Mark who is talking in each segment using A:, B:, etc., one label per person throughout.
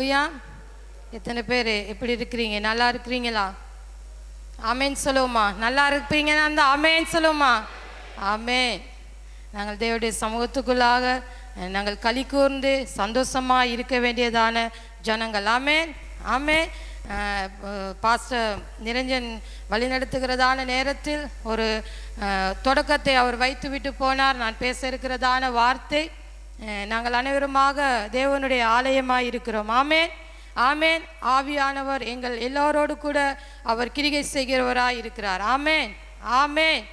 A: ஐயா, எத்தனை பேர் எப்படி இருக்கிறீங்க? நல்லா இருக்கிறீங்களா? ஆமேன் சொல்லுவோமா? நல்லா இருப்பீங்கன்னா அந்த ஆமேன் சொல்லுவோமா? ஆமேன். நாங்கள் தேவனுடைய சமூகத்துக்குள்ளாக நாங்கள் களி கூர்ந்து சந்தோஷமாக இருக்க வேண்டியதான ஜனங்கள். ஆமேன் ஆமேன். பாஸ்டர் நிரஞ்சன் வழிநடத்துகிறதான நேரத்தில் ஒரு தொடக்கத்தை அவர் வைத்து விட்டு போனார். நான் பேச இருக்கிறதான வார்த்தை, நாங்கள் அனைவருமாக தேவனுடைய ஆலயமாக இருக்கிறோம். ஆமேன் ஆமேன். ஆவியானவர் எங்கள் எல்லோரோடு கூட அவர் கிரிகை செய்கிறவராக இருக்கிறார். ஆமேன் ஆமேன்.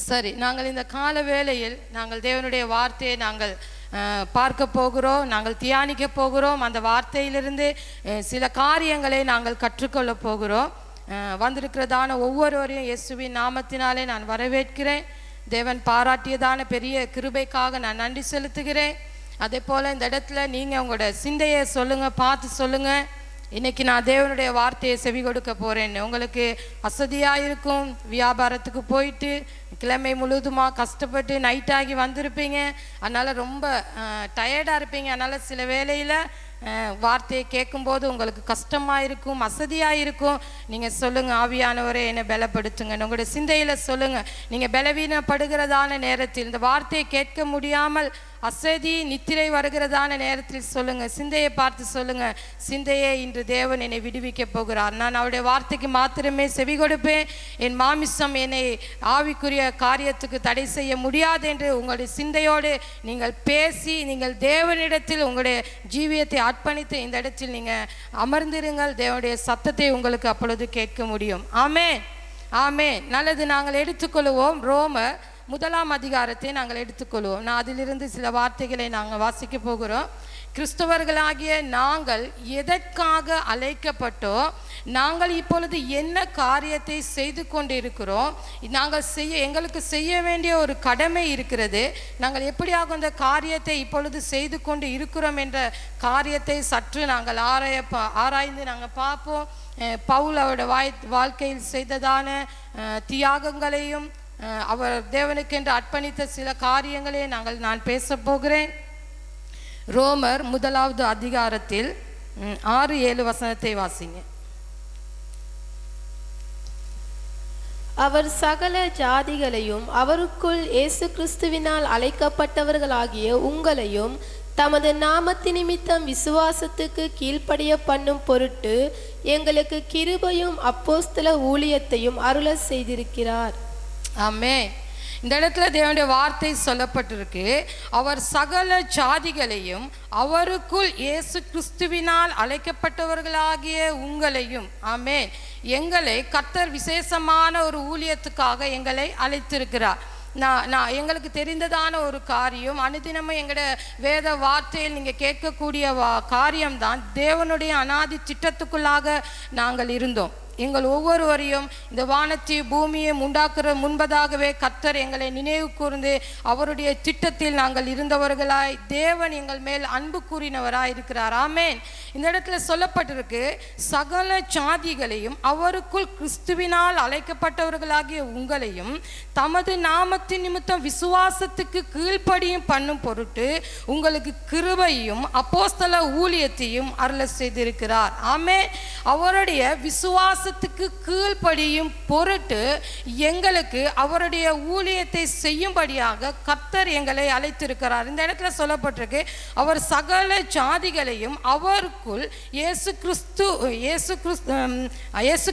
A: சரி, நாங்கள் இந்த கால வேளையில் நாங்கள் தேவனுடைய வார்த்தையை நாங்கள் பார்க்க போகிறோம், நாங்கள் தியானிக்க போகிறோம். அந்த வார்த்தையிலிருந்து சில காரியங்களை நாங்கள் கற்றுக்கொள்ள போகிறோம். வந்திருக்கிறதான ஒவ்வொருவரையும் இயேசுவின் நாமத்தினாலே நான் வரவேற்கிறேன். தேவன் பாராட்டியதான பெரிய கிருபைக்காக நான் நன்றி செலுத்துகிறேன். அதே போல் இந்த இடத்துல நீங்கள் உங்களோட சிந்தையை சொல்லுங்கள், பார்த்து சொல்லுங்கள். இன்றைக்கி நான் தேவனுடைய வார்த்தையை செவி கொடுக்க போகிறேன்னு. உங்களுக்கு வசதியாக இருக்கும், வியாபாரத்துக்கு போயிட்டு கிழமை முழுவதுமாக கஷ்டப்பட்டு நைட்டாகி வந்திருப்பீங்க, அதனால் ரொம்ப டயர்டாக இருப்பீங்க. அதனால் சில வேளையில் வார்த்தையை கேட்கும்போது உங்களுக்கு கஷ்டமாக இருக்கும், வசதியாக இருக்கும். நீங்கள் சொல்லுங்கள், ஆவியானவரே என்னை பலப்படுத்துங்க. உங்களுடைய சிந்தையில் சொல்லுங்கள். நீங்கள் பலவீனப்படுகிறதான நேரத்தில், இந்த வார்த்தையை கேட்க முடியாமல் அசதி நித்திரை வருகிறதான நேரத்தில் சொல்லுங்கள், சிந்தையை பார்த்து சொல்லுங்கள், சிந்தையே இன்று தேவன் என்னை விடுவிக்க போகிறார். நான் அவருடைய வார்த்தைக்கு மாத்திரமே செவி கொடுப்பேன். என் மாமிசம் என்னை ஆவிக்குரிய காரியத்துக்கு தடை செய்ய முடியாது என்று உங்களுடைய சிந்தையோடு நீங்கள் பேசி, நீங்கள் தேவனிடத்தில் உங்களுடைய ஜீவியத்தை அர்ப்பணித்து இந்த இடத்தில் நீங்கள் அமர்ந்திருங்கள். தேவனுடைய சத்தத்தை உங்களுக்கு அப்பொழுது கேட்க முடியும். ஆமென் ஆமென். நல்லது, நாங்கள் எடுத்துக்கொள்வோம். ரோமர் 1 அதிகாரத்தை நாங்கள் எடுத்துக்கொள்வோம். நான் அதிலிருந்து சில வார்த்தைகளை நாங்கள் வாசிக்க போகிறோம். கிறிஸ்தவர்களாகிய நாங்கள் எதற்காக அழைக்கப்பட்டோம், நாங்கள் இப்பொழுது என்ன காரியத்தை செய்து கொண்டு இருக்கிறோம், நாங்கள் எங்களுக்கு செய்ய வேண்டிய ஒரு கடமை இருக்கிறது, நாங்கள் எப்படியாக அந்த காரியத்தை இப்பொழுது செய்து கொண்டு இருக்கிறோம் என்ற காரியத்தை சற்று நாங்கள் ஆராய்ந்து நாங்கள் பார்ப்போம். பவுல் அவருடைய வாழ்க்கையில் செய்ததான தியாகங்களையும் அவர் தேவனுக்கென்று அர்ப்பணித்த சில காரியங்களே நான் பேச போகிறேன். ரோமர் 1 அதிகாரத்தில் 6-7 வசனத்தை வாசிங்க.
B: அவர் சகல ஜாதிகளையும் அவருக்குள் இயேசு கிறிஸ்துவினால் அழைக்கப்பட்டவர்களாகிய உங்களையும் தமது நாமத்து நிமித்தம் விசுவாசத்துக்கு கீழ்ப்படிய பண்ணும் பொருட்டு எங்களுக்கு கிருபையும் அப்போஸ்தல ஊழியத்தையும் அருள செய்திருக்கிறார்.
A: ஆமென். இந்த இடத்துல தேவனுடைய வார்த்தை சொல்லப்பட்டிருக்கு. அவர் சகல ஜாதிகளையும் அவருக்குள் இயேசு கிறிஸ்துவினால் அழைக்கப்பட்டவர்களாகிய உங்களையும், ஆமென், எங்களை கர்த்தர் விசேஷமான ஒரு ஊழியத்துக்காக எங்களை அழைத்திருக்கிறார். நான் எங்களுக்கு தெரிந்ததான ஒரு காரியம், அனுதினமும் எங்களோட வேத வார்த்தையில் நீங்கள் கேட்கக்கூடிய காரியம்தான், தேவனுடைய அநாதி திட்டத்துக்குள்ளாக நாங்கள் இருந்தோம். எங்கள் ஒவ்வொருவரையும் இந்த வானத்தையும் பூமியையும் உண்டாக்குற முன்பதாகவே கர்த்தர் எங்களை நினைவு கூர்ந்து அவருடைய திட்டத்தில் நாங்கள் இருந்தவர்களாய் தேவன் எங்கள் மேல் அன்பு கூறினவராய் இருக்கிறார். ஆமென். இந்த இடத்துல சொல்லப்பட்டிருக்கு, சகல ஜாதிகளையும் அவருக்குள் கிறிஸ்துவினால் அழைக்கப்பட்டவர்களாகிய உங்களையும் தமது நாமத்தின் நிமித்தம் விசுவாசத்துக்கு கீழ்ப்படியும் பண்ணும் பொருட்டு உங்களுக்கு கிருபையும் அப்போஸ்தல ஊழியத்தையும் அருள செய்திருக்கிறார். ஆமென். அவருடைய விசுவாச கீழ்ப்படியும் பொருட்டு எங்களுக்கு அவருடைய ஊழியத்தை செய்யும்படியாக கர்த்தர் எங்களை அழைத்திருக்கிறார். இந்த இடத்துல சொல்லப்பட்டிருக்கு, அவர் சகல ஜாதிகளையும் அவருக்குள் இயேசு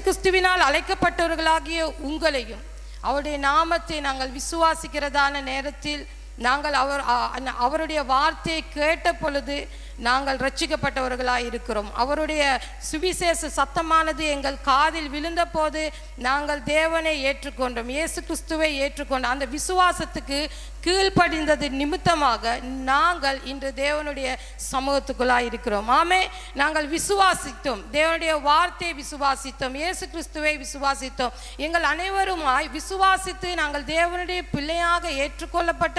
A: கிறிஸ்துவினால் அழைக்கப்பட்டவர்களாகிய உங்களையும், அவருடைய நாமத்தை நாங்கள் விசுவாசிக்கிறதான நேரத்தில் நாங்கள் அவருடைய வார்த்தையை கேட்ட பொழுது நாங்கள் ரட்சிக்கப்பட்டவர்களாக இருக்கிறோம். அவருடைய சுவிசேஷ சத்தமானது எங்கள் காதில் விழுந்த போது நாங்கள் தேவனை ஏற்றுக்கொண்டோம், இயேசு கிறிஸ்துவை ஏற்றுக்கொண்டோம். அந்த விசுவாசத்துக்கு கீழ்ப்படிந்தது நிமித்தமாக நாங்கள் இன்று தேவனுடைய சமூகத்துக்குள்ளாக இருக்கிறோம். ஆமே, நாங்கள் விசுவாசித்தோம், தேவனுடைய வார்த்தையை விசுவாசித்தோம், இயேசு கிறிஸ்துவை விசுவாசித்தோம். எங்கள் அனைவருமாய் விசுவாசித்து நாங்கள் தேவனுடைய பிள்ளையாக ஏற்றுக்கொள்ளப்பட்ட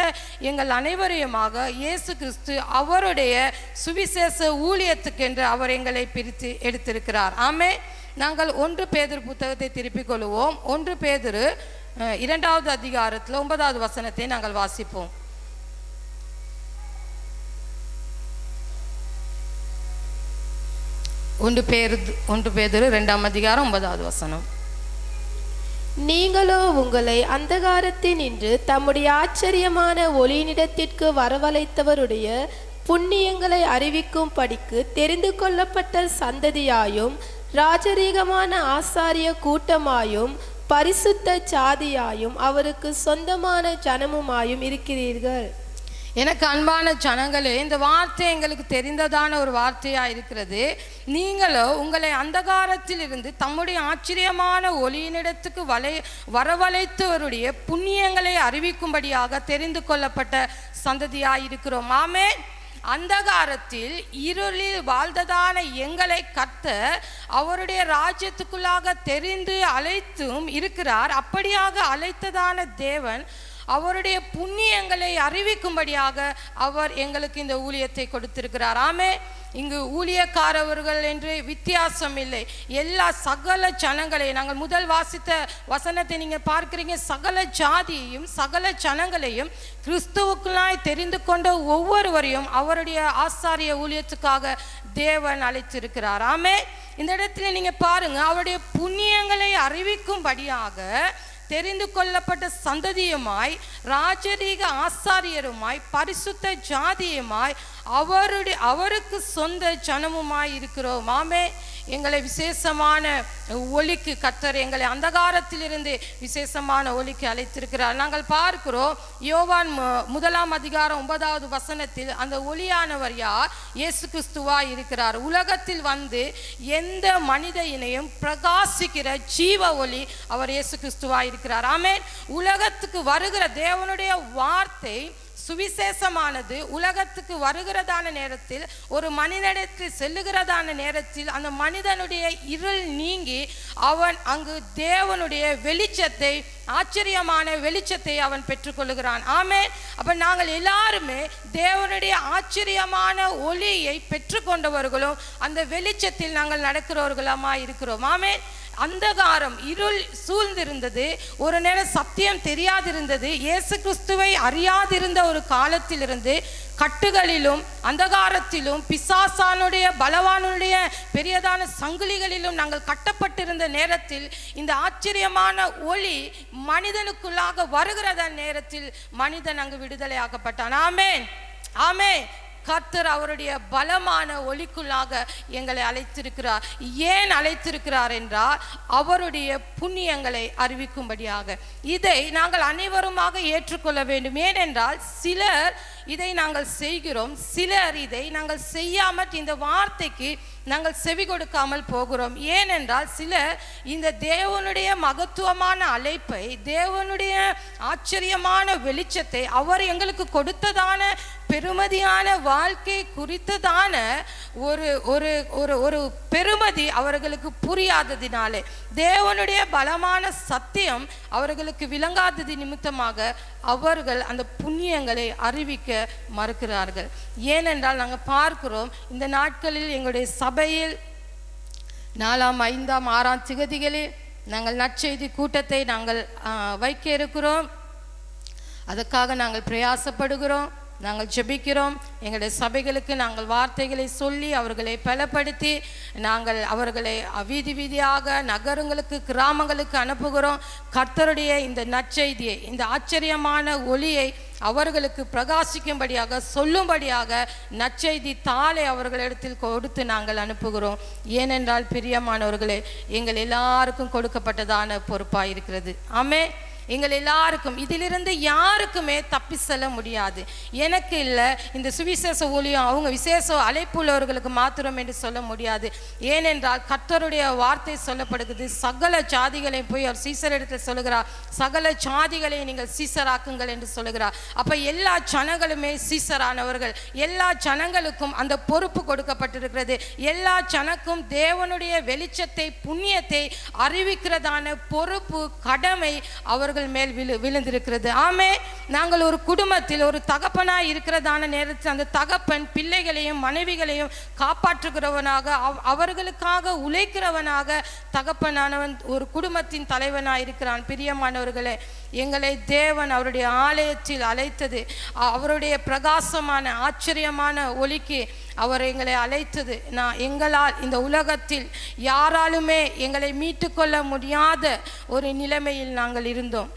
A: எங்கள் அனைவரையுமாக இயேசு கிறிஸ்து அவருடைய சுவிசேஷ ஊழியத்துக்கென்று அவர் எங்களை பிரித்து எடுத்திருக்கிறார். ஆமே. நாங்கள் 1 பேதுரு புத்தகத்தை திருப்பிக் கொள்வோம். 1 பேதுரு 2 அதிகாரத்தில் 9 வசனத்தை நாங்கள் வாசிப்போம். ஒன்று பேதுரு 2:9.
B: நீங்களோ உங்களை அந்தகாரத்தினின்று தம்முடைய ஆச்சரியமான ஒளியினிடத்திற்கு வரவழைத்தவருடைய புண்ணியங்களை அறிவிக்கும் படிக்கு தெரிந்து கொள்ளப்பட்ட சந்ததியாயும் ராஜரீகமான ஆசாரிய கூட்டமாயும் பரிசுத்த சாதியாயும் அவருக்கு சொந்தமான ஜனமுமாயும் இருக்கிறீர்கள்.
A: எனக்கு அன்பான ஜனங்களே, இந்த வார்த்தை எங்களுக்கு தெரிந்ததான ஒரு வார்த்தையாக இருக்கிறது. நீங்களோ உங்களை அந்தகாரத்தில் இருந்து தம்முடைய ஆச்சரியமான ஒளியினிடத்துக்கு வரவழைத்தவருடைய புண்ணியங்களை அறிவிக்கும்படியாக தெரிந்து கொள்ளப்பட்ட சந்ததியாக இருக்கிறோம். ஆமென். அந்தகாரத்தில் இருளில் வாழ்ந்ததான எங்களை கர்த்தர் அவருடைய ராஜ்யத்துக்குள்ளாக தெரிந்து அழைத்தும் இருக்கிறார். அப்படியாக அழைத்ததான தேவன் அவருடைய புண்ணியங்களை அறிவிக்கும்படியாக அவர் எங்களுக்கு இந்த ஊழியத்தை கொடுத்திருக்கிறார். ஆமே. இங்கு ஊழியக்காரவர்கள் என்று வித்தியாசம் இல்லை. எல்லா சகல ஜனங்களை, நாங்கள் முதல் வாசித்த வசனத்தை நீங்கள் பார்க்கிறீங்க, சகல ஜாதியையும் சகல ஜனங்களையும் கிறிஸ்துவுக்குள்ளாய் தெரிந்து கொண்ட ஒவ்வொருவரையும் அவருடைய ஆசாரிய ஊழியத்துக்காக தேவன் அழைத்திருக்கிறார். ஆமே. இந்த இடத்துல நீங்க பாருங்க, அவருடைய புண்ணியங்களை அறிவிக்கும்படியாக தெரிந்து கொள்ளப்பட்ட சந்ததியுமாய் ராஜரீக ஆசாரியருமாய் பரிசுத்த ஜாதியுமாய் அவருக்கு சொந்த ஜனமுமாய் இருக்கிறோம். ஆமே. எங்களை விசேஷமான ஒளிக்கு கர்த்தர் எங்களை அந்தகாரத்திலிருந்து விசேஷமான ஒளிக்கு அழைத்திருக்கிறார். நாங்கள் பார்க்கிறோம் யோவான் 1:9 அந்த ஒளியானவர் யார்? இயேசு கிறிஸ்துவாய் இருக்கிறார். உலகத்தில் வந்து எந்த மனித இனையும் பிரகாசிக்கிற ஜீவ ஒளி அவர் இயேசு கிறிஸ்துவாய் இருக்கிறார். ஆமென். உலகத்துக்கு வருகிற தேவனுடைய வார்த்தை சுவிசேஷமானது உலகத்துக்கு வருகிறதான நேரத்தில், ஒரு மனிதனிடத்தில் செல்லுகிறதான நேரத்தில் அந்த மனிதனுடைய இருள் நீங்கி அவன் அங்கு தேவனுடைய வெளிச்சத்தை, ஆச்சரியமான வெளிச்சத்தை அவன் பெற்றுக்கொள்ளுகிறான். ஆமென். அப்ப நாங்கள் எல்லாருமே தேவனுடைய ஆச்சரியமான ஒளியை பெற்றுக்கொண்டவர்களும் அந்த வெளிச்சத்தில் நாங்கள் நடக்கிறவர்களுமா இருக்கிறோம். ஆமென். அந்தகாரம் இருள் சூழ்ந்திருந்தது. ஒரு நேரம் சத்தியம் தெரியாதிருந்தது. இயேசு கிறிஸ்துவை அறியாதிருந்த ஒரு காலத்திலிருந்து கட்டுகளிலும் அந்தகாரத்திலும் பிசாசானுடைய பலவானுடைய பெரியதான சங்கிலிகளிலும் நாங்கள் கட்டப்பட்டிருந்த நேரத்தில் இந்த ஆச்சரியமான ஒளி மனிதனுக்குள்ளாக வருகிறத நேரத்தில் மனிதன் அங்கு விடுதலை ஆக்கப்பட்டான். ஆமென். ஆமென். கர்த்தர் அவருடைய பலமான ஒளிக்குள்ளாக எங்களை அழைத்திருக்கிறார். ஏன் அழைத்திருக்கிறார் என்றால் அவருடைய புண்ணியங்களை அறிவிக்கும்படியாக. இதை நாங்கள் அனைவருமாக ஏற்றுக்கொள்ள வேண்டும். ஏனென்றால் சிலர் இதை நாங்கள் செய்கிறோம், சிலர் இதை நாங்கள் செய்யாமல் இந்த வார்த்தைக்கு நாங்கள் செவி கொடுக்காமல் போகிறோம். ஏனென்றால் சிலர் இந்த தேவனுடைய மகத்துவமான அழைப்பை, தேவனுடைய ஆச்சரியமான வெளிச்சத்தை, அவர் எங்களுக்கு கொடுத்ததான பெருமதியான வாழ்க்கை குறித்ததான ஒரு ஒரு ஒரு ஒரு பெருமதி அவர்களுக்கு புரியாததினாலே, தேவனுடைய பலமான சத்தியம் அவர்களுக்கு விளங்காதது நிமித்தமாக அவர்கள் அந்த புண்ணியங்களை அறிவிக்க மறுக்கிறார்கள். ஏனென்றால் நாங்கள் பார்க்கிறோம் இந்த நாட்களில் எங்களுடைய சபையில் 4ஆம் 5ஆம் 6ஆம் திகதிகளில் நாங்கள் நற்செய்தி கூட்டத்தை நாங்கள் வைக்க இருக்கிறோம். அதற்காக நாங்கள் பிரயாசப்படுகிறோம், நாங்கள் ஜெபிக்கிறோம். எங்களுடைய சபைகளுக்கு நாங்கள் வார்த்தைகளை சொல்லி அவர்களை பலப்படுத்தி நாங்கள் அவர்களை வீதி வீதியாக நகரங்களுக்கு கிராமங்களுக்கு அனுப்புகிறோம். கர்த்தருடைய இந்த நற்செய்தியை, இந்த ஆச்சரியமான ஒளியை அவர்களுக்கு பிரகாசிக்கும்படியாக சொல்லும்படியாக நற்செய்தி தாளை அவர்களிடத்தில் கொடுத்து நாங்கள் அனுப்புகிறோம். ஏனென்றால் பிரியமானவர்களே, எங்கள் எல்லாருக்கும் கொடுக்கப்பட்டதான பொறுப்பாக இருக்கிறது. ஆமே. எங்கள் எல்லாருக்கும் இதிலிருந்து யாருக்குமே தப்பி செல்ல முடியாது. எனக்கு இல்லை, இந்த சுவிசேஷ ஊழியம் அவங்க விசேஷ அழைப்புள்ளவர்களுக்கு மாத்திரம் என்று சொல்ல முடியாது. ஏனென்றால் கர்த்தருடைய வார்த்தை சொல்லப்படுகிறது, சகல ஜாதிகளை போய் அவர் சீசரிடத்தில் சொல்லுகிறார், சகல ஜாதிகளை நீங்கள் சீசராக்குங்கள் என்று சொல்லுகிறார். அப்ப எல்லா ஜனங்களுமே சீசரானவர்கள். எல்லா ஜனங்களுக்கும் அந்த பொறுப்பு கொடுக்கப்பட்டிருக்கிறது. எல்லா ஜனக்கும் தேவனுடைய வெளிச்சத்தை, புண்ணியத்தை அறிவிக்கிறதான பொறுப்பு, கடமை அவர்கள் மேல் விழுந்திருக்கிறது. ஆமே. நாங்கள் ஒரு குடும்பத்தில் ஒரு தகப்பனாய் இருக்கிறதான நேரத்தில் அந்த தகப்பன் பிள்ளைகளையும் மனைவிகளையும் காப்பாற்றுகிறவனாக, அவர்களுக்காக உழைக்கிறவனாக தகப்பனானவன் ஒரு குடும்பத்தின் தலைவனாய் இருக்கிறான். பிரியமானவர்களே, எங்களை தேவன் அவருடைய ஆலயத்தில் அழைத்தது, அவருடைய பிரகாசமான ஆச்சரியமான ஒளிக்கு அவர் எங்களை அழைத்தது. எங்களால் இந்த உலகத்தில் யாராலுமே எங்களை மீட்டு கொள்ள முடியாத ஒரு நிலைமையில் நாங்கள் இருந்தோம்.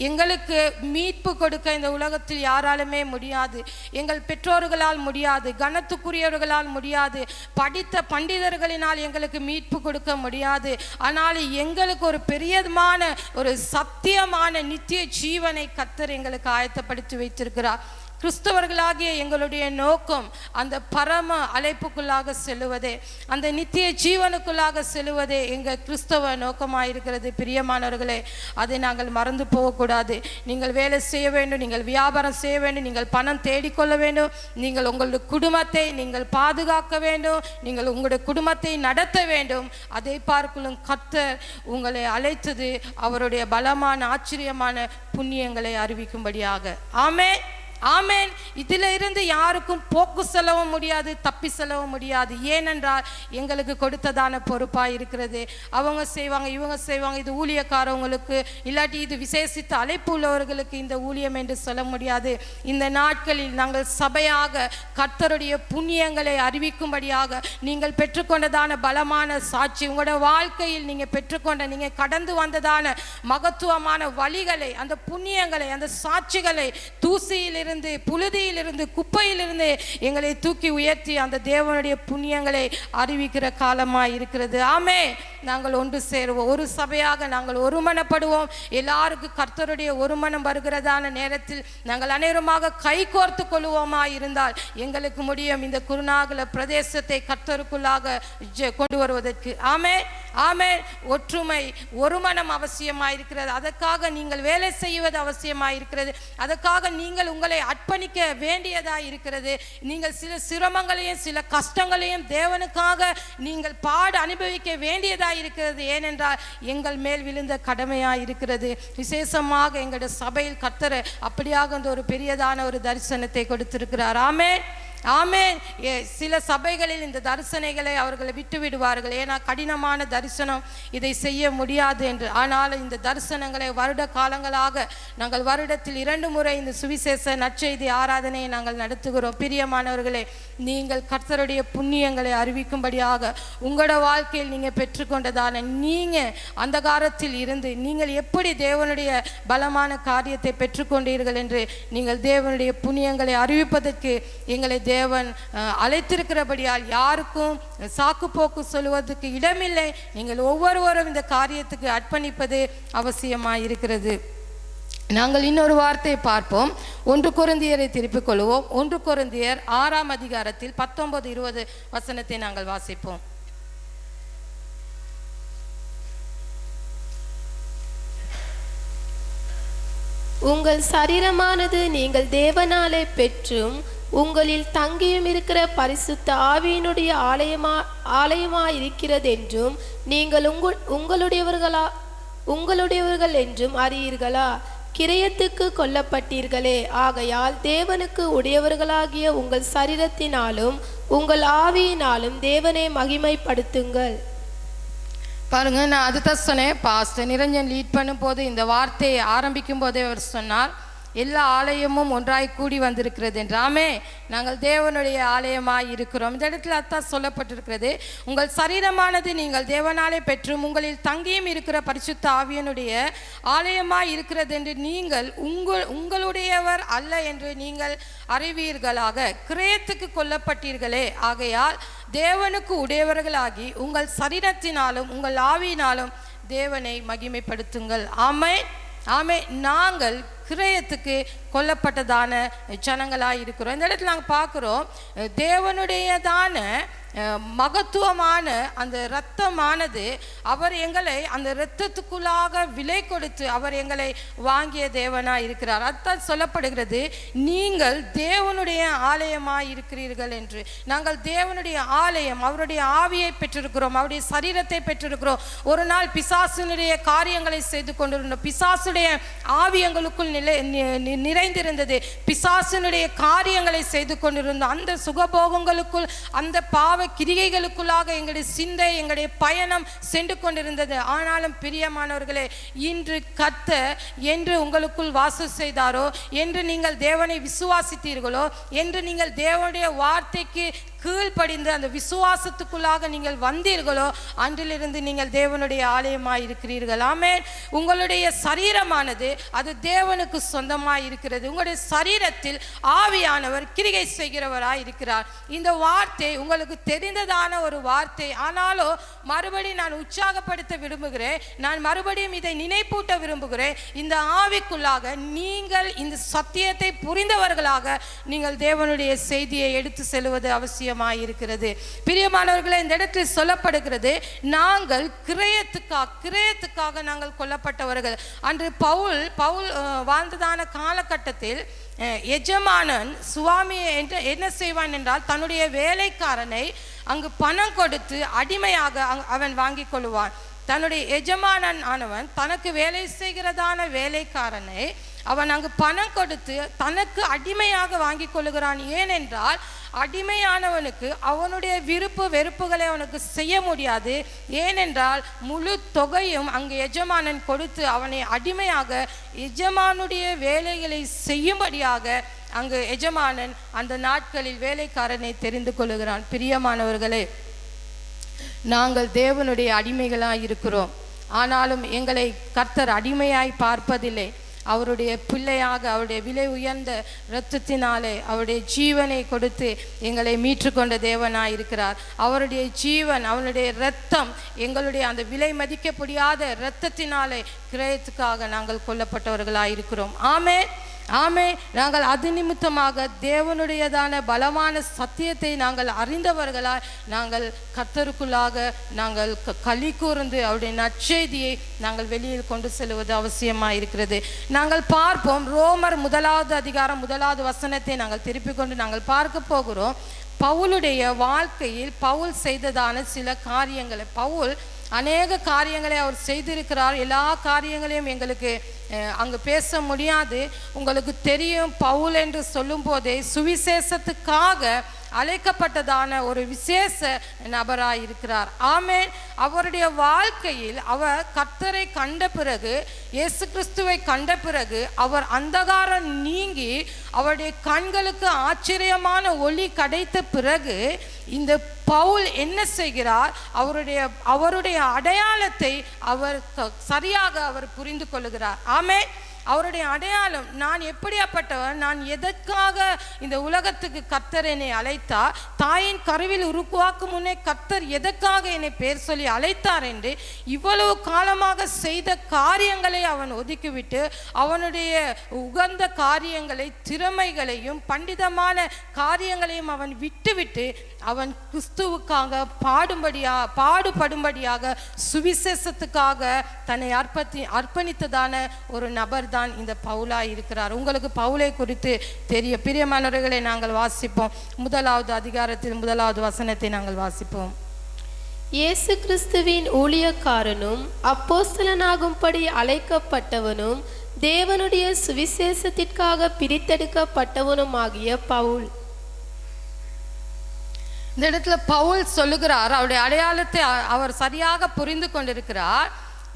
A: எங்களுக்கு மீட்பு கொடுக்க இந்த உலகத்தில் யாராலுமே முடியாது. எங்கள் பெற்றோர்களால் முடியாது, கனத்துக்குரியவர்களால் முடியாது, படித்த பண்டிதர்களினால் எங்களுக்கு மீட்பு கொடுக்க முடியாது. ஆனால் எங்களுக்கு ஒரு பெரியமான ஒரு சத்தியமான நித்திய ஜீவனை கர்த்தர் எங்களுக்கு ஆயத்தப்படுத்தி வைத்திருக்கிறார். கிறிஸ்தவர்களாகிய எங்களுடைய நோக்கம் அந்த பரம அழைப்புக்குள்ளாக செல்லுவதே, அந்த நித்திய ஜீவனுக்குள்ளாக செல்லுவதே எங்கள் கிறிஸ்தவ நோக்கமாக இருக்கிறது. பிரியமானவர்களே, அதை நாங்கள் மறந்து போகக்கூடாது. நீங்கள் வேலை செய்ய வேண்டும், நீங்கள் வியாபாரம் செய்ய வேண்டும், நீங்கள் பணம் தேடிக்கொள்ள வேண்டும், நீங்கள் உங்களுடைய குடும்பத்தை நீங்கள் பாதுகாக்க வேண்டும், நீங்கள் உங்களுடைய குடும்பத்தை நடத்த வேண்டும். அதை பார்க்கலும் கர்த்தர் உங்களை அழைத்தது அவருடைய பலமான ஆச்சரியமான புண்ணியங்களை அறிவிக்கும்படியாக. ஆமென், ஆமென். இதில் இருந்து யாருக்கும் போக்கு செல்லவும் முடியாது, தப்பி செல்லவும் முடியாது. ஏனென்றால் எங்களுக்கு கொடுத்ததான பொறுப்பாக இருக்கிறது. அவங்க செய்வாங்க, இவங்க செய்வாங்க, இது ஊழியக்காரவங்களுக்கு, இல்லாட்டி இது விசேஷித்த அழைப்பு உள்ளவர்களுக்கு இந்த ஊழியம் என்று சொல்ல முடியாது. இந்த நாட்களில் நாங்கள் சபையாக கர்த்தருடைய புண்ணியங்களை அறிவிக்கும்படியாக நீங்கள் பெற்றுக்கொண்டதான பலமான சாட்சி, உங்களோட வாழ்க்கையில் நீங்கள் பெற்றுக்கொண்ட, நீங்கள் கடந்து வந்ததான மகத்துவமான வழிகளை, அந்த புண்ணியங்களை, அந்த சாட்சிகளை தூசியிலிருந்து, புழுதியிலிருந்து, குப்பையிலிருந்து எங்களை தூக்கி உயர்த்தி அந்த தேவனுடைய புண்ணியங்களை அறிவிக்கிற காலமாக இருக்கிறது. ஆமே, நாங்கள் ஒன்று சேருவோம், ஒரு சபையாக நாங்கள் ஒருமனப்படுவோம். எல்லாருக்கும் கர்த்தருடைய ஒருமனம் வருகிறதான நேரத்தில் நாங்கள் அனைவருமாக கை கோர்த்து கொள்வோமா இருந்தால் எங்களுக்கு முடியும் இந்த குருநாகல பிரதேசத்தை கர்த்தருக்குள்ளாக கொண்டு வருவதற்கு. ஆமே, ஆமே. ஒற்றுமை, ஒருமனம் அவசியமாக இருக்கிறது. அதற்காக நீங்கள் வேலை செய்வது அவசியமாக இருக்கிறது. அதற்காக நீங்கள் உங்களை அர்ப்பணிக்க வேண்டியதா இருக்கிறது. நீங்கள் சில சிரமங்களையும் சில கஷ்டங்களையும் தேவனுக்காக நீங்கள் பாட அனுபவிக்க வேண்டியதா இருக்கிறது. ஏனென்றால் எங்கள் மேல் விழுந்த கடமையா இருக்கிறது. விசேஷமாக எங்களுடைய சபையில் கர்த்தர் அப்படியாக ஒரு பெரியதான ஒரு தரிசனத்தை கொடுத்திருக்கிறார். ஆமென், ஆமென். சில சபைகளில் இந்த தரிசனைகளை அவர்களை விட்டு விடுவார்கள், ஏன்னா கடினமான தரிசனம், இதை செய்ய முடியாது என்று. ஆனால் இந்த தரிசனங்களை வருட காலங்களாக நாங்கள் வருடத்தில் 2 முறை இந்த சுவிசேஷ நற்செய்தி ஆராதனையை நாங்கள் நடத்துகிறோம். பிரியமானவர்களே, நீங்கள் கர்த்தருடைய புண்ணியங்களை அறிவிக்கும்படியாக உங்களோட வாழ்க்கையில் நீங்கள் பெற்றுக்கொண்டதான, நீங்கள் அந்த காலத்தில் இருந்து நீங்கள் எப்படி தேவனுடைய பலமான காரியத்தை பெற்றுக்கொண்டீர்கள் என்று நீங்கள் தேவனுடைய புண்ணியங்களை அறிவிப்பதற்கு எங்களை தேவன் அழைத்திருக்கிறபடியால் யாருக்கும் சாக்கு போக்கு சொல்லுவதற்கு இடமில்லை. நீங்கள் ஒவ்வொருவரும் இந்த காரியத்துக்கு அர்ப்பணிப்பது அவசியமாக இருக்கிறது. நாங்கள் இன்னொரு வார்த்தையை பார்ப்போம். 1 கொரிந்தியரை திருப்பிக் கொள்வோம். 1 கொரிந்தியர் 6ஆம் அதிகாரத்தில் 19-20 வசனத்தை நாங்கள் வாசிப்போம்.
B: உங்கள் சரீரமானது நீங்கள் தேவனாலே பெற்றும் உங்களில் தங்கியும் இருக்கிற பரிசுத்த ஆவியினுடைய ஆலயமாயிருக்கிறது என்றும் நீங்கள் உங்களுடையவர்கள் என்றும் அறியீர்களா? கிரயத்துக்கு கொல்லப்பட்டீர்களே, ஆகையால் தேவனுக்கு உடையவர்களாகிய உங்கள் சரீரத்தினாலும் உங்கள் ஆவியினாலும் தேவனை மகிமைப்படுத்துங்கள்.
A: பாருங்க, நான் அதுதான் சொன்னேன். பாஸ்டர் நிரஞ்சன் லீட் பண்ணும் போது இந்த வார்த்தையை ஆரம்பிக்கும் போதே அவர் சொன்னார், எல்லா ஆலயமும் ஒன்றாய் கூடி வந்திருக்கிறது என்றாமே. நாங்கள் தேவனுடைய ஆலயமாய் இருக்கிறோம். இந்த இடத்துல அதான் சொல்லப்பட்டிருக்கிறது, உங்கள் சரீரமானது நீங்கள் தேவனாலே பெற்றும் உங்களில் தங்கியும் இருக்கிற பரிசுத்த ஆவியனுடைய ஆலயமாய் இருக்கிறது என்று நீங்கள் உங்களுடையவர் அல்ல என்று நீங்கள் அறிவீர்களாக. கிரயத்துக்கு கொல்லப்பட்டீர்களே, ஆகையால் தேவனுக்கு உடையவர்களாகி உங்கள் சரீரத்தினாலும் உங்கள் ஆவியினாலும் தேவனை மகிமைப்படுத்துங்கள். ஆமென், ஆமென். நாங்கள் கிரயத்துக்கு கொல்லப்பட்டதான ஜனங்களாக இருக்கிறோம். இந்த இடத்துல நாங்கள் பார்க்குறோம், தேவனுடையதான மகத்துவமான அந்த இரத்தமானது அவர் எங்களை அந்த இரத்தத்துக்குள்ளாக விலை கொடுத்து அவர் எங்களை வாங்கிய தேவனாக இருக்கிறார். அதுதான் சொல்லப்படுகிறது, நீங்கள் தேவனுடைய ஆலயமாக இருக்கிறீர்கள் என்று. நாங்கள் தேவனுடைய ஆலயம், அவருடைய ஆவியை பெற்றிருக்கிறோம், அவருடைய சரீரத்தை பெற்றிருக்கிறோம். ஒரு நாள் பிசாசுனுடைய காரியங்களை செய்து கொண்டிருந்தோம், பிசாசுடைய ஆவி எங்களுக்குள் நிறைந்திருந்தது, பிசாசுனுடைய காரியங்களை செய்து கொண்டிருந்தோம். அந்த சுகபோகங்களுக்குள், அந்த பாவ பாவ கிரிகைகளுக்குள்ளாக எங்களுடைய சிந்தை, எங்களுடைய பயணம் சென்று கொண்டிருந்தது. ஆனாலும் பிரியமானவர்களே, இன்று கர்த்தர் என்று உங்களுக்குள் வாசம் செய்தாரோ, என்று நீங்கள் தேவனை விசுவாசித்தீர்களோ, என்று நீங்கள் தேவனுடைய வார்த்தைக்கு கீழ்ப்படிந்து அந்த விசுவாசத்துக்குள்ளாக நீங்கள் வந்தீர்களோ, அன்றிலிருந்து நீங்கள் தேவனுடைய ஆலயமாய் இருக்கிறீர்கள். ஆமென். உங்களுடைய சரீரமானது அது தேவனுக்கு சொந்தமாய் இருக்கிறது. உங்களுடைய சரீரத்தில் ஆவியானவர் கிரிகை செய்கிறவராய் இருக்கிறார். இந்த வார்த்தை உங்களுக்கு தெரிந்ததான ஒரு வார்த்தை. ஆனாலும் மறுபடியும் நான் உற்சாகப்படுத்த விரும்புகிறேன். நான் மறுபடியும் இதை நினைப்பூட்ட விரும்புகிறேன். இந்த ஆவிக்குள்ளாக நீங்கள் இந்த சத்தியத்தை புரிந்தவர்களாக நீங்கள் தேவனுடைய செய்தியை எடுத்து செல்வது அவசியம் இருக்கிறது. பிரியமானவர்களே, இந்த இடத்தில் சொல்லப்படுகிறது, நாங்கள் கிரயத்துக்காக நாங்கள் கொல்லப்பட்டவர்கள். அன்று பவுல் வாழ்ந்ததான காலகட்டத்தில் எஜமானன் சுவாமி என்று என்ன செய்வான் என்றால், தன்னுடைய வேலைக்காரனை அங்கு பணம் கொடுத்து அடிமையாக அவன் வாங்கி கொள்வான். தன்னுடைய எஜமானன் ஆனவன் தனக்கு வேலை செய்கிறதான வேலைக்காரனை அவன் அங்கு பணம் கொடுத்து தனக்கு அடிமையாக வாங்கி கொள்ளுகிறான். ஏனென்றால் அடிமையானவனுக்கு அவனுடைய விருப்பு வெறுப்புகளை அவனுக்கு செய்ய முடியாது. ஏனென்றால் முழு தொகையும் அங்கு எஜமானன் கொடுத்து அவனை அடிமையாக எஜமானுடைய வேலைகளை செய்யும்படியாக அங்கு எஜமானன் அந்த நாட்களில் வேலைக்காரனை தெரிந்து கொள்ளுகிறான். பிரியமானவர்களே, நாங்கள் தேவனுடைய அடிமைகளாய் இருக்கிறோம். ஆனாலும் எங்களை கர்த்தர் அடிமையாய் பார்ப்பதில்லை. அவருடைய பிள்ளையாக அவருடைய விலை உயர்ந்த இரத்தத்தினாலே அவருடைய ஜீவனை கொடுத்து எங்களை மீட்டுக்கொண்ட தேவனாய் இருக்கிறார். அவருடைய ஜீவன், அவனுடைய இரத்தம், எங்களுடைய அந்த விலை மதிக்க முடியாத இரத்தத்தினாலே கிரயத்துக்காக நாங்கள் கொல்லப்பட்டவர்களாய் இருக்கிறோம். ஆமென். ஆமே. நாங்கள் அது நிமித்தமாக தேவனுடையதான பலமான சத்தியத்தை நாங்கள் அறிந்தவர்களாய் நாங்கள் கர்த்தருக்குள்ளாக நாங்கள் களி கூர்ந்து அவருடைய நற்செய்தியை நாங்கள் வெளியில் கொண்டு செல்வது அவசியமாக இருக்கிறது. நாங்கள் பார்ப்போம், ரோமர் 1வது அதிகாரம் 1வது வசனத்தை நாங்கள் திருப்பி கொண்டு நாங்கள் பார்க்க போகிறோம். பவுலுடைய வாழ்க்கையில் பவுல் செய்ததான சில காரியங்களை, பவுல் அநேக காரியங்களை அவர் செய்திருக்கிறார். எல்லா காரியங்களையும் எங்களுக்கு அங்கு பேச முடியாது. உங்களுக்கு தெரியும், பவுல் என்று சொல்லும் போதே சுவிசேஷத்துக்காக அழைக்கப்பட்டதான ஒரு விசேஷ நபராய் இருக்கிறார். ஆமென். அவருடைய வாழ்க்கையில் அவர் கர்த்தரை கண்ட பிறகு, இயேசு கிறிஸ்துவை கண்ட பிறகு, அவர் அந்தகாரம் நீங்கி அவருடைய கண்களுக்கு ஆச்சரியமான ஒளி கிடைத்த பிறகு இந்த பவுல் என்ன செய்கிறார்? அவருடைய அடையாளத்தை அவர் சரியாக அவர் புரிந்து கொள்ளுகிறார். ஆமென். அவருடைய அடையாளம், நான் எப்படியாப்பட்டவர், நான் எதற்காக இந்த உலகத்துக்கு கர்த்தர் என்னை அழைத்தார், தாயின் கருவில் உருவாக்கும் முன்னே கர்த்தர் எதற்காக என்னை பேர் சொல்லி அழைத்தார் என்று இவ்வளவு காலமாக செய்த காரியங்களை அவன் ஒதுக்கிவிட்டு அவனுடைய உகந்த காரியங்களை, திறமைகளையும் பண்டிதமான காரியங்களையும் அவன் விட்டுவிட்டு அவன் கிறிஸ்துவுக்காக பாடுபடும்படியாக சுவிசேஷத்துக்காக தன்னை அர்ப்பணித்ததான ஒரு நபர் தான் இந்த பவுலா இருக்கிறார். உங்களுக்கு பவுலை குறித்து தெரிய. பிரியமானவர்களை, நாங்கள் வாசிப்போம் 1வது அதிகாரத்தில் 1வது வசனத்தை நாங்கள் வாசிப்போம்.
B: இயேசு கிறிஸ்துவின் ஊழியக்காரனும் அப்போஸ்தலனாகும்படி அழைக்கப்பட்டவனும் தேவனுடைய சுவிசேஷத்திற்காக பிரித்தெடுக்கப்பட்டவனுமாகிய பவுல்.
A: இந்த இடத்துல பவுல் சொல்லுகிறார், அவருடைய அடையாளத்தை அவர் சரியாக புரிந்து கொண்டிருக்கிறார்.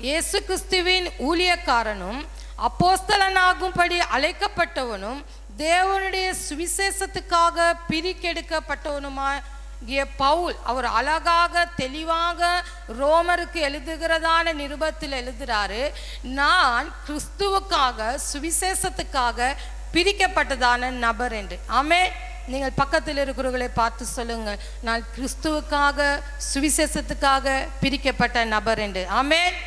A: இயேசு கிறிஸ்துவின் ஊழியக்காரனும் அப்போஸ்தலனாகும்படி அழைக்கப்பட்டவனும் தேவனுடைய சுவிசேஷத்துக்காக பிரிக்கெடுக்கப்பட்டவனுமாகிய பவுல். அவர் அழகாக தெளிவாக ரோமருக்கு எழுதுகிறதான நிருபத்தில் எழுதுகிறாரு, நான் கிறிஸ்துவுக்காக சுவிசேஷத்துக்காக பிரிக்கப்பட்டதான நபர் என்று. ஆமென். நீங்கள் பக்கத்தில் இருக்கிறவர்களை பார்த்து சொல்லுங்கள், நான் கிறிஸ்துவுக்காக சுவிசேஷத்துக்காக பிரிக்கப்பட்ட நபர் என்று. ஆமென்.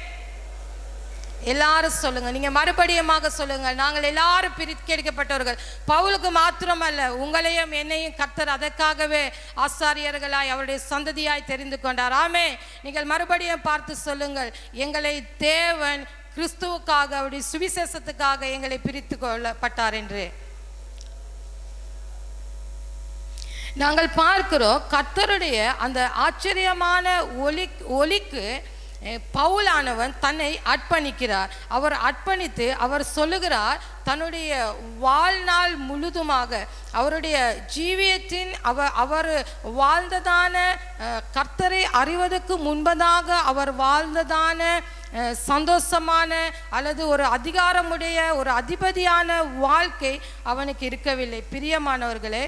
A: எல்லாரும் சொல்லுங்க, நீங்க மறுபடியுமாக சொல்லுங்க, நாங்கள் எல்லாரும் பிரித்தெடுக்கப்பட்டவர்கள். பவுலுக்கு மாத்திரமல்ல, உங்களையும் என்னையும் கர்த்தர் அதற்காகவே ஆசாரியர்களாய் அவருடைய சந்ததியாய் தெரிந்து கொண்டார். ஆமென். நீங்கள் மறுபடியும் பார்த்து சொல்லுங்கள், எங்களை தேவன் கிறிஸ்துவுக்காக அவருடைய சுவிசேஷத்துக்காக எங்களை பிரித்து கொள்ளப்பட்டார் என்று. நாங்கள் பார்க்கிறோம், கர்த்தருடைய அந்த ஆச்சரியமான ஒளிக்கு பவுலானவன் தன்னை அர்ப்பணிக்கிறார். அவர் அர்ப்பணித்து அவர் சொல்லுகிறார், தன்னுடைய வாழ்நாள் முழுதுமாக அவருடைய ஜீவியத்தின் அவர் வாழ்ந்ததான கர்த்தரை அறிவதற்கு முன்பதாக அவர் வாழ்ந்ததான சந்தோஷமான அல்லது ஒரு அதிகாரமுடைய ஒரு அதிபதியான வாழ்க்கை அவனுக்கு இருக்கவில்லை. பிரியமானவர்களே,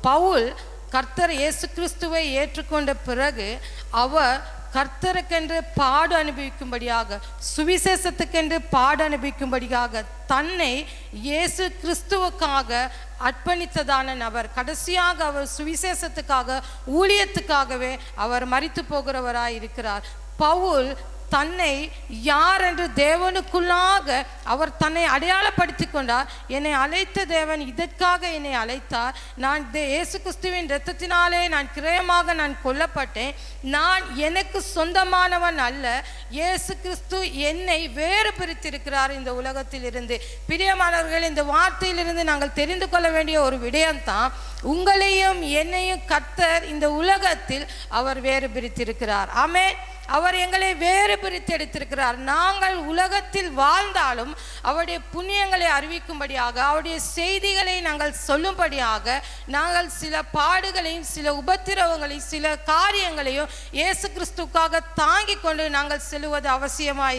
A: பவுல் கர்த்தர் இயேசு கிறிஸ்துவை ஏற்றுக்கொண்ட பிறகு அவர் கர்த்தருக்கென்று பாடு அனுபவிக்கும்படியாக, சுவிசேஷத்துக்கென்று பாடு அனுபவிக்கும்படியாக தன்னை இயேசு கிறிஸ்துவுக்காக அர்ப்பணித்ததான நபர். கடைசியாக அவர் சுவிசேஷத்துக்காக, ஊழியத்துக்காகவே அவர் மரித்து போகிறவராய் இருக்கிறார். பவுல் தன்னை யார் என்று தேவனுக்குள்ளாக அவர் தன்னை அடையாளப்படுத்தி கொண்டார். என்னை அழைத்த தேவன் இதற்காக என்னை அழைத்தார். நான் இயேசு கிறிஸ்துவின் இரத்தத்தினாலே நான் கிரயமாக நான் கொல்லப்பட்டேன். நான் எனக்கு சொந்தமானவன் அல்ல. இயேசு கிறிஸ்து என்னை வேறு பிரித்திருக்கிறார் இந்த உலகத்தில் இருந்து. பிரியமானவர்கள், இந்த வார்த்தையிலிருந்து நாங்கள் தெரிந்து கொள்ள வேண்டிய ஒரு விடயம்தான், உங்களையும் என்னையும் கர்த்தர் இந்த உலகத்தில் அவர் வேறு பிரித்திருக்கிறார். ஆமென். அவர் எங்களை வேறு பிரித்து எடுத்திருக்கிறார். நாங்கள் உலகத்தில் வாழ்ந்தாலும் அவருடைய புண்ணியங்களை அறிவிக்கும்படியாக, அவருடைய செய்திகளை நாங்கள் சொல்லும்படியாக, நாங்கள் சில பாடுகளையும் சில உபத்திரவங்களையும் சில காரியங்களையும் இயேசு கிறிஸ்துக்காக தாங்கி கொண்டு நாங்கள் செல்வது அவசியமாக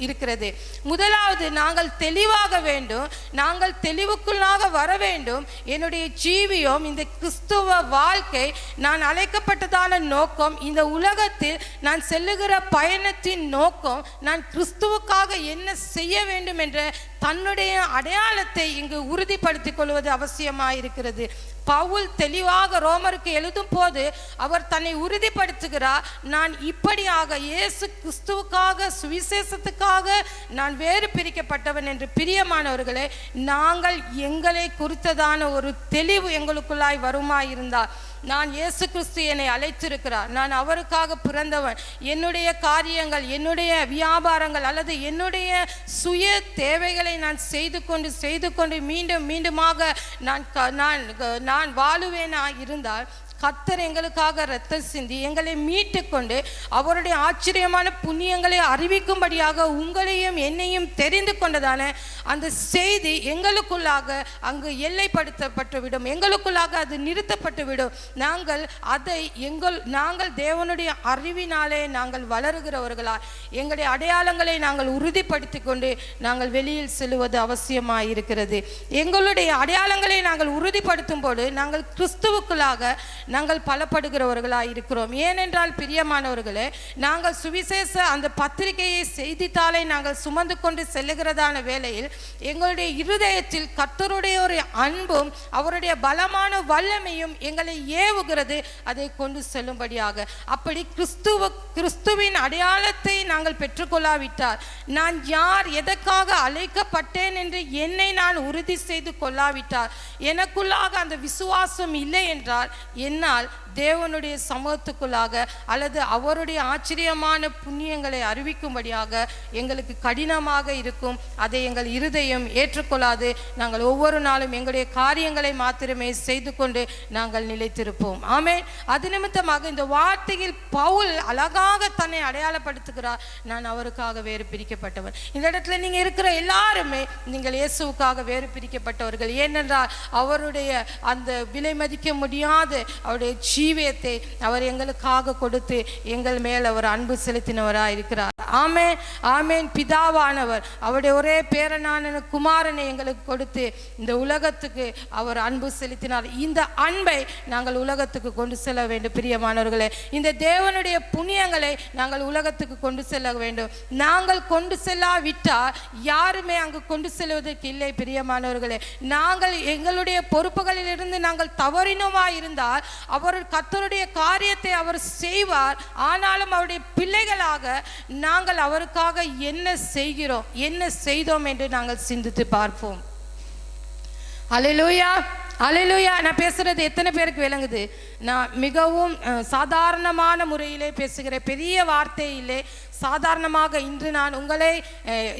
A: இருக்கிறது. முதலாவது, நாங்கள் தெளிவாக வேண்டும், நாங்கள் தெளிவுக்குள்ளாக வர வேண்டும். என்னுடைய ஜீவியம், இந்த கிறிஸ்துவ வாழ்க்கை, நான் அழைக்கப்பட்டதான நோக்கம், இந்த உலகத்தில் நான் செல்லுகிற பயணத்தின் நோக்கம், நான் கிறிஸ்துவுக்காக என்ன செய்ய வேண்டும் என்ற தன்னுடைய அடையாளத்தை இங்கு உறுதிப்படுத்திக் கொள்வது அவசியமாயிருக்கிறது. பவுல் தெளிவாக ரோமருக்கு எழுதும் போது அவர் தன்னை உறுதிப்படுத்துகிறார், நான் இப்படியாக இயேசு கிறிஸ்துவுக்காக சுவிசேஷத்துக்காக நான் வேறு பிரிக்கப்பட்டவன் என்று. பிரியமானவர்களே, நாங்கள் எங்களை குறித்ததான ஒரு தெளிவு எங்களுக்குள்ளாய் வருமாயிருந்தால், நான் இயேசு கிறிஸ்து என்னை அழைத்திருக்கிறார், நான் அவருக்காக பிறந்தவன், என்னுடைய காரியங்கள், என்னுடைய வியாபாரங்கள் அல்லது என்னுடைய சுய தேவைகளை நான் செய்து கொண்டு மீண்டும் மீண்டுமாக நான் வாழுவேனா இருந்தால், கர்த்தர் எங்களுக்காக இரத்தம் சிந்தி எங்களை மீட்டு கொண்டு அவருடைய ஆச்சரியமான புண்ணியங்களை அறிவிக்கும்படியாக உங்களையும் என்னையும் தெரிந்து கொண்டதான அந்த செய்தி எங்களுக்குள்ளாக அங்கு எல்லைப்படுத்தப்பட்டுவிடும், எங்களுக்குள்ளாக அது நிறுத்தப்பட்டுவிடும். நாங்கள் தேவனுடைய அறிவினாலே நாங்கள் வளருகிறவர்களாய் எங்களுடைய அடையாளங்களை நாங்கள் உறுதிப்படுத்தி கொண்டு நாங்கள் வெளியில் செல்வது அவசியமாயிருக்கிறது. எங்களுடைய அடையாளங்களை நாங்கள் உறுதிப்படுத்தும் போது நாங்கள் கிறிஸ்துவுக்குள்ளாக நாங்கள் பலப்படுகிறவர்களாக இருக்கிறோம். ஏனென்றால் பிரியமானவர்களே, நாங்கள் சுவிசேஷ அந்த பத்திரிகையை, செய்தித்தாளை நாங்கள் சுமந்து கொண்டு செல்லுகிறதான வேளையில் எங்களுடைய இருதயத்தில் கர்த்தருடைய ஒரு அன்பும் அவருடைய பலமான வல்லமையும் எங்களை ஏவுகிறது அதை கொண்டு செல்லும்படியாக. அப்படி கிறிஸ்துவின் அடையாளத்தை நாங்கள் பெற்றுக்கொள்ளாவிட்டால், நான் யார், எதற்காக அழைக்கப்பட்டேன் என்று என்னை நான் உறுதி செய்து கொள்ளாவிட்டால், எனக்குள்ளாக அந்த விசுவாசம் இல்லை என்றால் என்னால் தேவனுடைய சமூகத்துக்குள்ளாக அல்லது அவருடைய ஆச்சரியமான புண்ணியங்களை அறிவிக்கும்படியாக எங்களுக்கு கடினமாக இருக்கும். அதை எங்கள் இருதயம் ஏற்றுக்கொள்ளாது. நாங்கள் ஒவ்வொரு நாளும் எங்களுடைய காரியங்களை மாத்திரமே செய்து கொண்டு நாங்கள் நிலைத்திருப்போம். ஆமென். அது நிமித்தமாக இந்த வார்த்தையில் பவுல் அழகாக தன்னை அடையாளப்படுத்துகிறார், நான் அவருக்காக வேறு பிரிக்கப்பட்டவர். இந்த இடத்துல நீங்க இருக்கிற எல்லாருமே நீங்கள் இயேசுவுக்காக வேறு பிரிக்கப்பட்டவர்கள். ஏனென்றால் அவருடைய அந்த விலை மதிக்க முடியாத அவருடைய ஜீவியத்தை அவர் எங்களுக்காக கொடுத்து எங்கள் மேல் அவர் அன்பு செலுத்தினவராக இருக்கிறார். ஆமென், ஆமென். பிதாவானவர் அவருடைய ஒரே பேரனான குமாரனை எங்களுக்கு கொடுத்து இந்த உலகத்துக்கு அவர் அன்பு செலுத்தினார். இந்த அன்பை நாங்கள் உலகத்துக்கு கொண்டு செல்ல வேண்டும். பிரியமானவர்களே, இந்த தேவனுடைய புண்ணியங்களை நாங்கள் உலகத்துக்கு கொண்டு செல்ல வேண்டும். நாங்கள் கொண்டு செல்லாவிட்டால் யாருமே அங்கு கொண்டு செல்வதற்கு இல்லை. பிரியமானவர்களே, நாங்கள் எங்களுடைய பொறுப்புகளிலிருந்து நாங்கள் தவறினோமா இருந்தால் அவர் கர்த்தருடைய காரியத்தை அவர் செய்வார். ஆனாலும் அவருடைய பிள்ளைகளாக நாங்கள் அவருக்காக என்ன செய்கிறோம், என்ன செய்தோம் என்று நாங்கள் சிந்தித்து பார்ப்போம். அல்லேலூயா, அல்லேலூயா. நான் பேசுறது எத்தனை பேருக்கு விளங்குது? நான் மிகவும் சாதாரணமான முறையிலே பேசுகிறேன், பெரிய வார்த்தையிலே சாதாரணமாக இன்று நான் உங்களை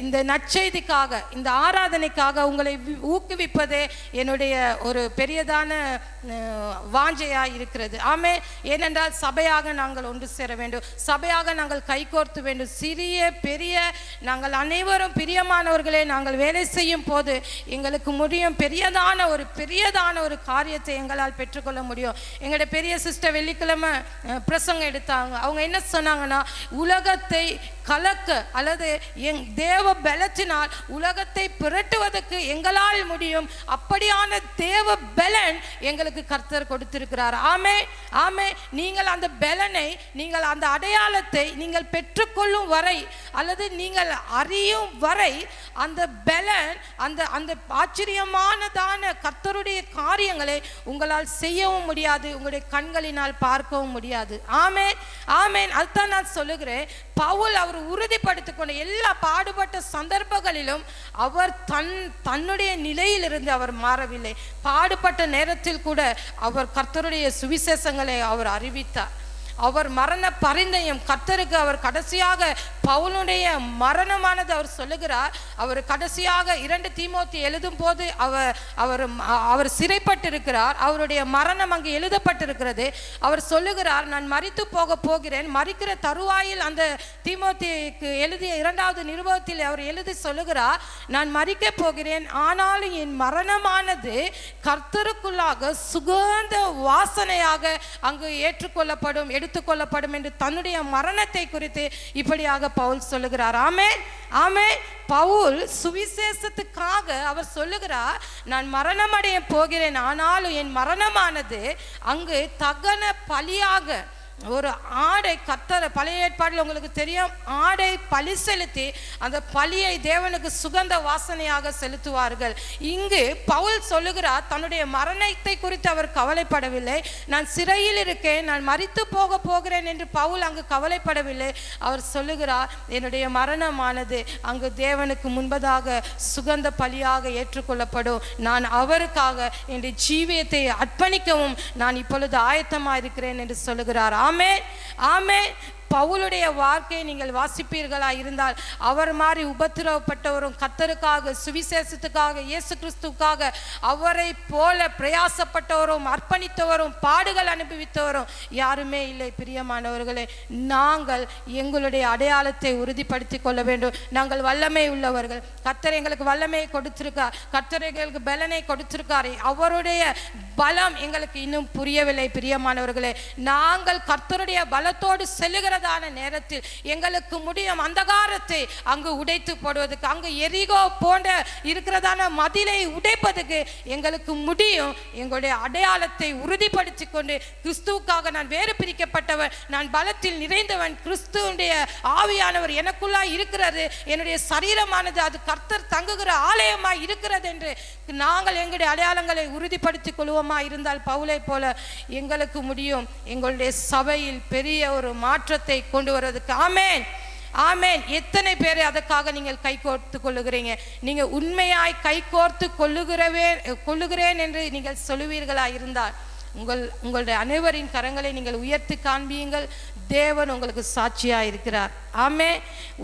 A: இந்த நற்செய்திக்காக, இந்த ஆராதனைக்காக உங்களை ஊக்குவிப்பதே என்னுடைய ஒரு பெரியதான வாஞ்சையாக இருக்கிறது. ஆமே. ஏனென்றால் சபையாக நாங்கள் ஒன்று சேர வேண்டும், சபையாக நாங்கள் கைகோர்த்து வேண்டும். சிறிய பெரிய நாங்கள் அனைவரும் பிரியமானவர்களே, நாங்கள் வேலை செய்யும் போது எங்களுக்கு முடியும் பெரியதான ஒரு காரியத்தை எங்களால் பெற்றுக்கொள்ள முடியும். எங்களுடைய பெரிய சிஸ்டர் வெள்ளிக்கிழமை பிரசங்கம் எடுத்தாங்க. அவங்க என்ன சொன்னாங்கன்னா, உலகத்தை கலக்க அல்லது தேவ பலத்தினால் உலகத்தை புரட்டுவதற்கு எங்களால் முடியும். அப்படியான தேவ பலன் எங்களுக்கு கர்த்தர் கொடுத்திருக்கிறார். ஆமே ஆமே. நீங்கள் அந்த பலனை, நீங்கள் அந்த அடையாளத்தை நீங்கள் பெற்றுக்கொள்ளும் வரை அல்லது நீங்கள் அறியும் வரை அந்த பலன், அந்த ஆச்சரியமானதான கர்த்தருடைய காரியங்களை உங்களால் செய்யவும் முடியாது, உங்களுடைய கண்களினால் பார்க்கவும் முடியாது. ஆமே ஆமேன். அதுதான் நான் சொல்லுகிறேன். பவுல் அவர் உறுதிப்படுத்திக் கொண்ட எல்லா பாடுபட்ட சந்தர்ப்பங்களிலும் அவர் தன்னுடைய நிலையிலிருந்து அவர் மாறவில்லை. பாடுபட்ட நேரத்தில் கூட அவர் கர்த்தருடைய சுவிசேஷங்களை அவர் அறிவித்தார். அவர் மரண பரிந்தயம் கர்த்தருக்கு அவர் கடைசியாக பவுலுடைய மரணமானது அவர் சொல்லுகிறார். அவர் கடைசியாக 2 தீமோத்தி எழுதும் போது அவர் சிறைப்பட்டிருக்கிறார். அவருடைய மரணம் அங்கு எழுதப்பட்டிருக்கிறது. அவர் சொல்லுகிறார், நான் மரித்து போகிறேன். மரிக்கிற தருவாயில் அந்த தீமோத்திக்கு எழுதிய 2வது நிருபத்தில் அவர் எழுதி சொல்லுகிறார், நான் மரிக்க போகிறேன், ஆனாலும் என் மரணமானது கர்த்தருக்குள்ளாக சுகந்த வாசனையாக அங்கு ஏற்றுக்கொள்ளப்படும், எடுத்துக்கொள்ளப்படும் என்று தன்னுடைய மரணத்தை குறித்து இப்படியாக பவுல் சொல்லுகிறார். ஆமென் ஆமென். பவுல் சுவிசேஷத்துக்காக அவர் சொல்லுகிறார், நான் மரணம் அடைய போகிறேன், ஆனாலும் என் மரணமானது அங்கு தகன பலியாக ஒரு ஆடை, கர்த்தர் பழைய ஏற்பாடில் உங்களுக்கு தெரியும், ஆடை பலி செலுத்தி அந்த பலியை தேவனுக்கு சுகந்த வாசனையாக செலுத்துவார்கள். இங்கு பவுல் சொல்லுகிறார், தன்னுடைய மரணத்தை குறித்து அவர் கவலைப்படவில்லை. நான் சிறையில் இருக்கேன், நான் மரித்து போகிறேன் என்று பவுல் அங்கு கவலைப்படவில்லை. அவர் சொல்லுகிறார், என்னுடைய மரணமானது அங்கு தேவனுக்கு முன்பதாக சுகந்த பலியாக ஏற்றுக்கொள்ளப்படும். நான் அவருக்காக என்னுடைய ஜீவியத்தை அர்ப்பணிக்கவும் நான் இப்பொழுது ஆயத்தமாக இருக்கிறேன் என்று சொல்லுகிறார். ஆமென் ஆமென். பவுலுடைய வாழ்க்கையை நீங்கள் வாசிப்பீர்களா இருந்தால், அவர் மாதிரி உபத்திரவப்பட்டவரும் கர்த்தருக்காக, சுவிசேஷத்துக்காக, இயேசு கிறிஸ்துக்காக அவரை போல பிரயாசப்பட்டவரும் அர்ப்பணித்தவரும் பாடுகள் அனுபவித்தவரும் யாருமே இல்லை. பிரியமானவர்களே, நாங்கள் எங்களுடைய அடையாளத்தை உறுதிப்படுத்திக் கொள்ள வேண்டும். நாங்கள் வல்லமை உள்ளவர்கள். கர்த்தர் எங்களுக்கு வல்லமையை கொடுத்திருக்கார், கர்த்தர் எங்களுக்கு பலனை கொடுத்திருக்கார். அவருடைய பலம் எங்களுக்கு இன்னும் புரியவில்லை. பிரியமானவர்களே, நாங்கள் கர்த்தருடைய பலத்தோடு செல்லுகிற நேரத்தில் எங்களுக்கு முடியும் அந்தகாரத்தை அங்கு உடைத்து போடுவதற்கு, அங்கு எரிகோ போன்ற இருக்கிறதான மதிலை உடைப்பதற்கு எங்களுக்கு முடியும். எங்களுடைய அடையாளத்தை உறுதிப்படுத்தி கொண்டு, கிறிஸ்துவுக்காக நான் வேறு பிரிக்கப்பட்டவன், நான் பலத்தில் நிறைந்தவன், கிறிஸ்துவுடைய ஆவியானவர் எனக்குள்ளாய் இருக்கிறது, என்னுடைய சரீரமானது அது கர்த்தர் தங்குகிற ஆலயமாய் இருக்கிறது என்று நாங்கள் எங்களுடைய அடையாளங்களை உறுதிப்படுத்திக் கொள்வோமா இருந்தால், பவுலை போல எங்களுக்கு முடியும் எங்களுடைய சபையில் பெரிய ஒரு மாற்றத்தை கொண்டு வருவதற்கு. ஆமென் ஆமென். எத்தனை பேரை அதற்காக நீங்கள் கை கோர்த்து கொள்ளுகிறீங்க? நீங்க உண்மையாய் கை கோர்த்து கொள்ளுகிறேன் என்று நீங்கள் சொல்லுவீர்களா இருந்தால், உங்களுடைய அனைவரின் கரங்களை நீங்கள் உயர்த்தி காண்பியுங்கள். தேவன் உங்களுக்கு சாட்சியா இருக்கிறார். ஆமே.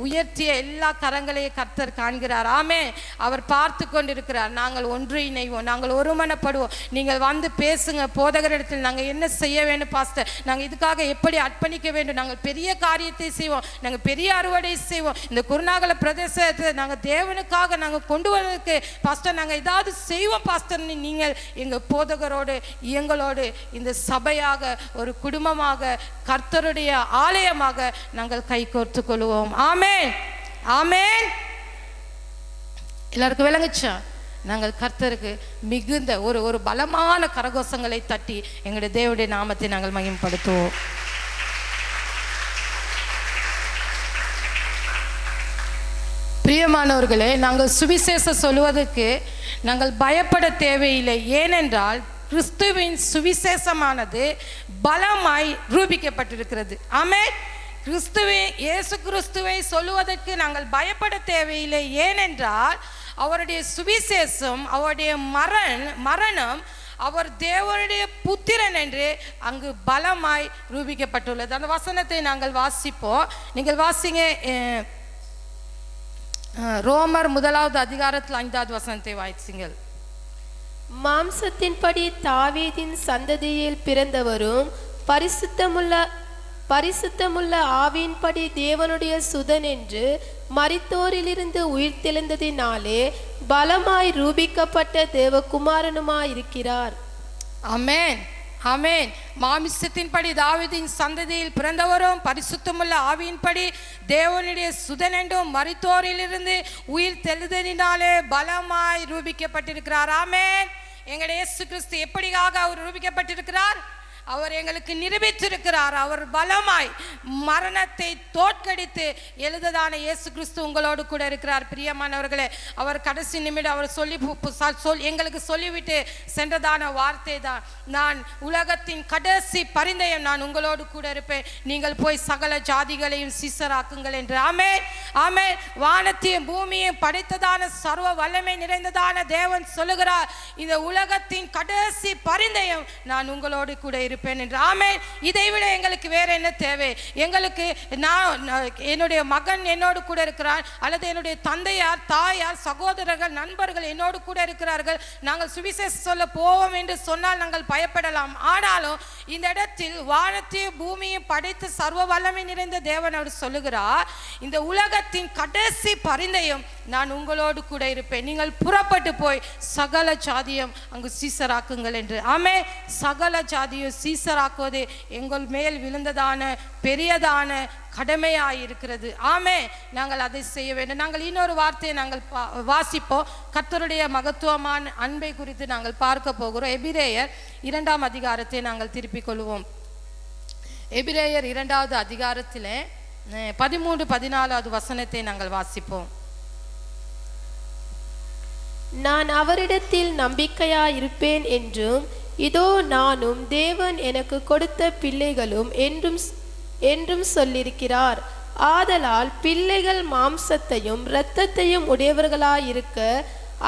A: உயர்த்திய எல்லா கரங்களையும் கர்த்தர் காண்கிறார். ஆமே. அவர் பார்த்து கொண்டிருக்கிறார். நாங்கள் ஒன்று இணைவோம், நாங்கள் ஒருமனப்படுவோம். நீங்கள் வந்து பேசுங்க, போதகரிடத்தில் நாங்கள் என்ன செய்ய வேண்டும் பாஸ்டர், நாங்கள் இதுக்காக எப்படி அர்ப்பணிக்க வேண்டும், நாங்கள் பெரிய காரியத்தை செய்வோம், நாங்கள் பெரிய அறுவடை செய்வோம், இந்த குருநாகல பிரதேசத்தை நாங்கள் தேவனுக்காக நாங்கள் கொண்டு வருவதற்கு பாஸ்டர் நாங்கள் ஏதாவது செய்வோம் பாஸ்டர். நீங்கள் எங்கள் போதகரோடு எங்களோடு இந்த சபையாக ஒரு குடும்பமாக கர்த்தருடைய ஆலயமாக நாங்கள் கை கோர்த்து கொள்வோம். ஆமென் ஆமென். எல்லாருக்கும் விளங்குச்சா? நாங்கள் கர்த்தருக்கு மிகுந்த ஒரு பலமான கரகோஷங்களை தட்டி எங்களுடைய தேவனுடைய நாமத்தை நாங்கள் மகிமைப்படுத்துவோம். பிரியமானவர்களே, நாங்கள் சுவிசேஷம் சொல்லுவதற்கு நாங்கள் பயப்பட தேவையில்லை. ஏனென்றால் கிறிஸ்துவின் சுவிசேஷமானது பலமாய் ரூபிக்கப்பட்டிருக்கிறது. ஆமென். இயேசு கிறிஸ்துவை சொல்லுவதற்கு நாங்கள் பயப்பட தேவையில்லை. ஏனென்றால் அவருடைய சுவிசேஷம், அவருடைய மரணம் அவர் தேவனுடைய புத்திரன் என்று அங்கு பலமாய் ரூபிக்கப்பட்டுள்ளது. அந்த வசனத்தை நாங்கள் வாசிப்போம். நீங்கள் வாசிங்க. ரோமர் 1வது அதிகாரத்தில் 5வது வசனத்தை வாசிங்கள்.
B: மாம்சத்தின்படி தாவீதின் சந்ததியில் பிறந்தவரும் பரிசுத்தமுள்ள ஆவியின்படி தேவனுடைய சுதன் என்று மரித்தோரிலிருந்து உயிர்த்தெழுந்ததினாலே பலமாய் ரூபிக்கப்பட்ட தேவகுமாரனுமாயிருக்கிறார்.
A: ஆமென், ஆமென். மாமிசத்தின்படி தாவீதின் சந்ததியில் பிறந்தவரும் பரிசுத்தமுள்ள ஆவியின்படி தேவனுடைய சுதன் என்றும் மரித்தோரிலிருந்து உயிர் தெழுந்ததினாலே பலமாய் ரூபிக்கப்பட்டிருக்கிறார். ஆமென். எங்களுடைய இயேசு கிறிஸ்து எப்படியாக அவர் ரூபிக்கப்பட்டிருக்கிறார்? அவர் எங்களுக்கு நிரூபித்திருக்கிறார். அவர் பலமாய் மரணத்தை தோற்கடித்து எழுததான இயேசு கிறிஸ்து உங்களோடு கூட இருக்கிறார். பிரியமானவர்களே, அவர் கடைசி நிமிடம் அவர் எங்களுக்கு சொல்லிவிட்டு சென்றதான வார்த்தை தான், நான் உலகத்தின் கடைசி பரிந்தயம் நான் உங்களோடு கூட இருப்பேன், நீங்கள் போய் சகல ஜாதிகளையும் சீசராக்குங்கள் என்று. ஆமென், ஆமென். வானத்தையும் பூமியையும் படைத்ததான சர்வ வல்லமை நிறைந்ததான தேவன் சொல்லுகிறார், இந்த உலகத்தின் கடைசி பரிந்தயம் நான் உங்களோடு கூட இருப்பேன் என்று. ஆமென். இதை விட எங்களுக்கு வேற என்ன தேவை? எங்களுக்கு என்னுடைய மகன் என்னோடு கூட இருக்கிறார், அல்லது என்னுடைய தந்தையார், தாயார், சகோதரர்கள், நண்பர்கள் என்னோடு கூட இருக்கிறார்கள். நாங்கள் சுவிசேஷம் சொல்ல போவோம் என்று சொன்னால் நாங்கள் பயப்படலாம். ஆனாலும் இந்த இடத்தில் வானத்தையும் பூமியையும் படைத்து சர்வ வல்லமை நிறைந்த தேவன் அவர் சொல்லுகிறார், இந்த உலகத்தின் கடைசி பரிந்தயம் நான் உங்களோடு கூட இருப்பேன், நீங்கள் புறப்பட்டு போய் சகல ஜாதியும் அங்கு சீசராக்குங்கள் என்று. ஆமே, சகல ஜாதியும் சீசராக்குவது எங்கள் மேல் விழுந்ததான பெரியதான கடமையாயிருக்கிறது. ஆமே, நாங்கள் அதை செய்ய வேண்டும். நாங்கள் இன்னொரு வார்த்தையை நாங்கள் வாசிப்போம். கர்த்தருடைய மகத்துவமான அன்பை குறித்து நாங்கள் பார்க்க போகிறோம். எபிரேயர் 2ஆம் அதிகாரத்தை நாங்கள் திருப்பிக் கொள்வோம். எபிரேயர் 2வது அதிகாரத்திலே 13-14வது வசனத்தை நாங்கள் வாசிப்போம்.
B: நான் அவரிடத்தில் நம்பிக்கையாயிருப்பேன் என்றும், இதோ நானும் தேவன் எனக்கு கொடுத்த பிள்ளைகளும் என்றும் சொல்லியிருக்கிறார். ஆதலால் பிள்ளைகள் மாம்சத்தையும் இரத்தத்தையும் உடையவர்களாயிருக்க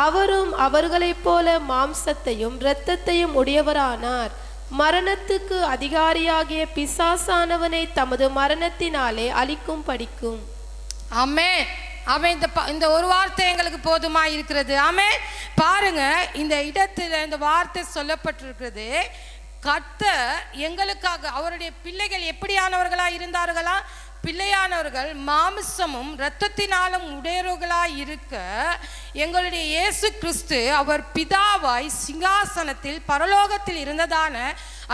B: அவரும் அவர்களைப் போல மாம்சத்தையும் இரத்தத்தையும் உடையவரானார். மரணத்துக்கு அதிகாரியாகிய பிசாசானவனை தமது மரணத்தினாலே அழிக்கும் படிக்கும்.
A: ஆமென், ஆமென். இந்த ஒரு வார்த்தை எங்களுக்கு போதுமா இருக்கிறது. ஆமென். பாருங்க, இந்த இடத்துல இந்த வார்த்தை சொல்லப்பட்டிருக்கிறது, கர்த்தர் எங்களுக்காக அவருடைய பிள்ளைகள் எப்படியானவர்களா இருந்தார்களா? பிள்ளையானவர்கள் மாமிசமும் இரத்தத்தினாலும் உடையவர்களாய் இருக்க எங்களுடைய இயேசு கிறிஸ்து அவர் பிதாவாய் சிங்காசனத்தில் பரலோகத்தில் இருந்ததான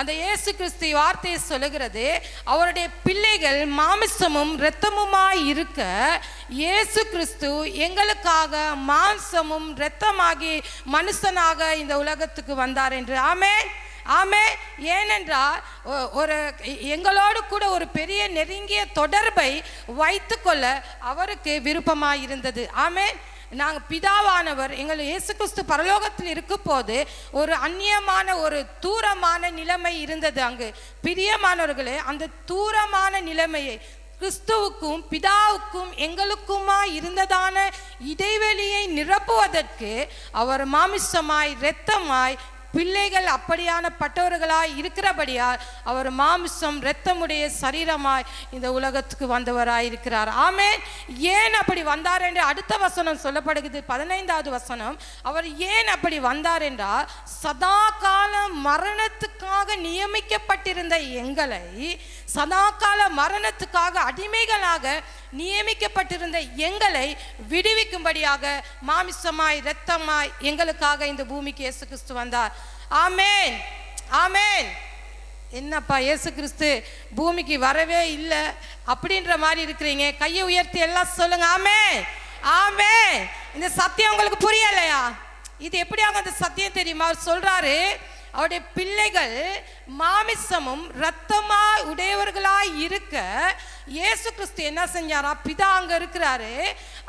A: அந்த இயேசு கிறிஸ்து வார்த்தையை சொல்லுகிறது, அவருடைய பிள்ளைகள் மாமிசமும் இரத்தமுமாய் இருக்க இயேசு கிறிஸ்து எங்களுக்காக மாம்சமும் இரத்தமாகி மனுஷனாக இந்த உலகத்துக்கு வந்தார் என்று. ஆமென், ஆமென். ஏனென்றால் எங்களோடு கூட ஒரு பெரிய நெருங்கிய தொடர்பை வைத்துக்கொள்ள அவருக்கு விருப்பமாக இருந்தது. ஆமென். நாங்கள் பிதாவானவர் எங்கள் இயேசு கிறிஸ்து பரலோகத்தில் இருக்கும் போது ஒரு அந்நியமான ஒரு தூரமான நிலைமை இருந்தது அங்கு. பிரியமானவர்களே, அந்த தூரமான நிலைமையை கிறிஸ்துவுக்கும் பிதாவுக்கும் எங்களுக்குமா இருந்ததான இடைவெளியை நிரப்புவதற்கு அவர் மாமிசமாய் இரத்தமாய் பிள்ளைகள் அப்படியான பட்டவர்களாய் இருக்கிறபடியால் அவர் மாமிசம் இரத்தமுடைய சரீரமாய் இந்த உலகத்துக்கு வந்தவராய் இருக்கிறார். ஆமென். ஏன் அப்படி வந்தார் என்று அடுத்த வசனம் சொல்லப்படுகிறது, 15வது வசனம். அவர் ஏன் அப்படி வந்தார் என்றால், சதா கால மரணத்துக்காக நியமிக்கப்பட்டிருந்த எங்களை, சதா கால மரணத்துக்காக அடிமைகளாக நியமிக்கப்பட்டிருந்த எங்களை விடுவிக்கும்படியாக மாமிசமாய் இரத்தமாய் எங்களுக்காக இந்த பூமிக்கு இயேசு கிறிஸ்து வந்தார். ஆமென், ஆமென். என்னப்பா இயேசு கிறிஸ்து பூமிக்கு வரவே இல்லை அப்படின்ற மாதிரி இருக்கிறீங்க? கையை உயர்த்தி எல்லாம் சொல்லுங்க. ஆமென், ஆமென். இந்த சத்தியம் உங்களுக்கு புரியலையா? இது எப்படியாக அந்த சத்தியம் தெரியுமா? அவர் சொல்றாரு, அவருடைய பிள்ளைகள் மாமிசமும் இரத்தமாய் உடையவர்களாய் இருக்க இயேசு கிறிஸ்து என்ன செஞ்சாரா? பிதா அங்க இருக்கிறாரு,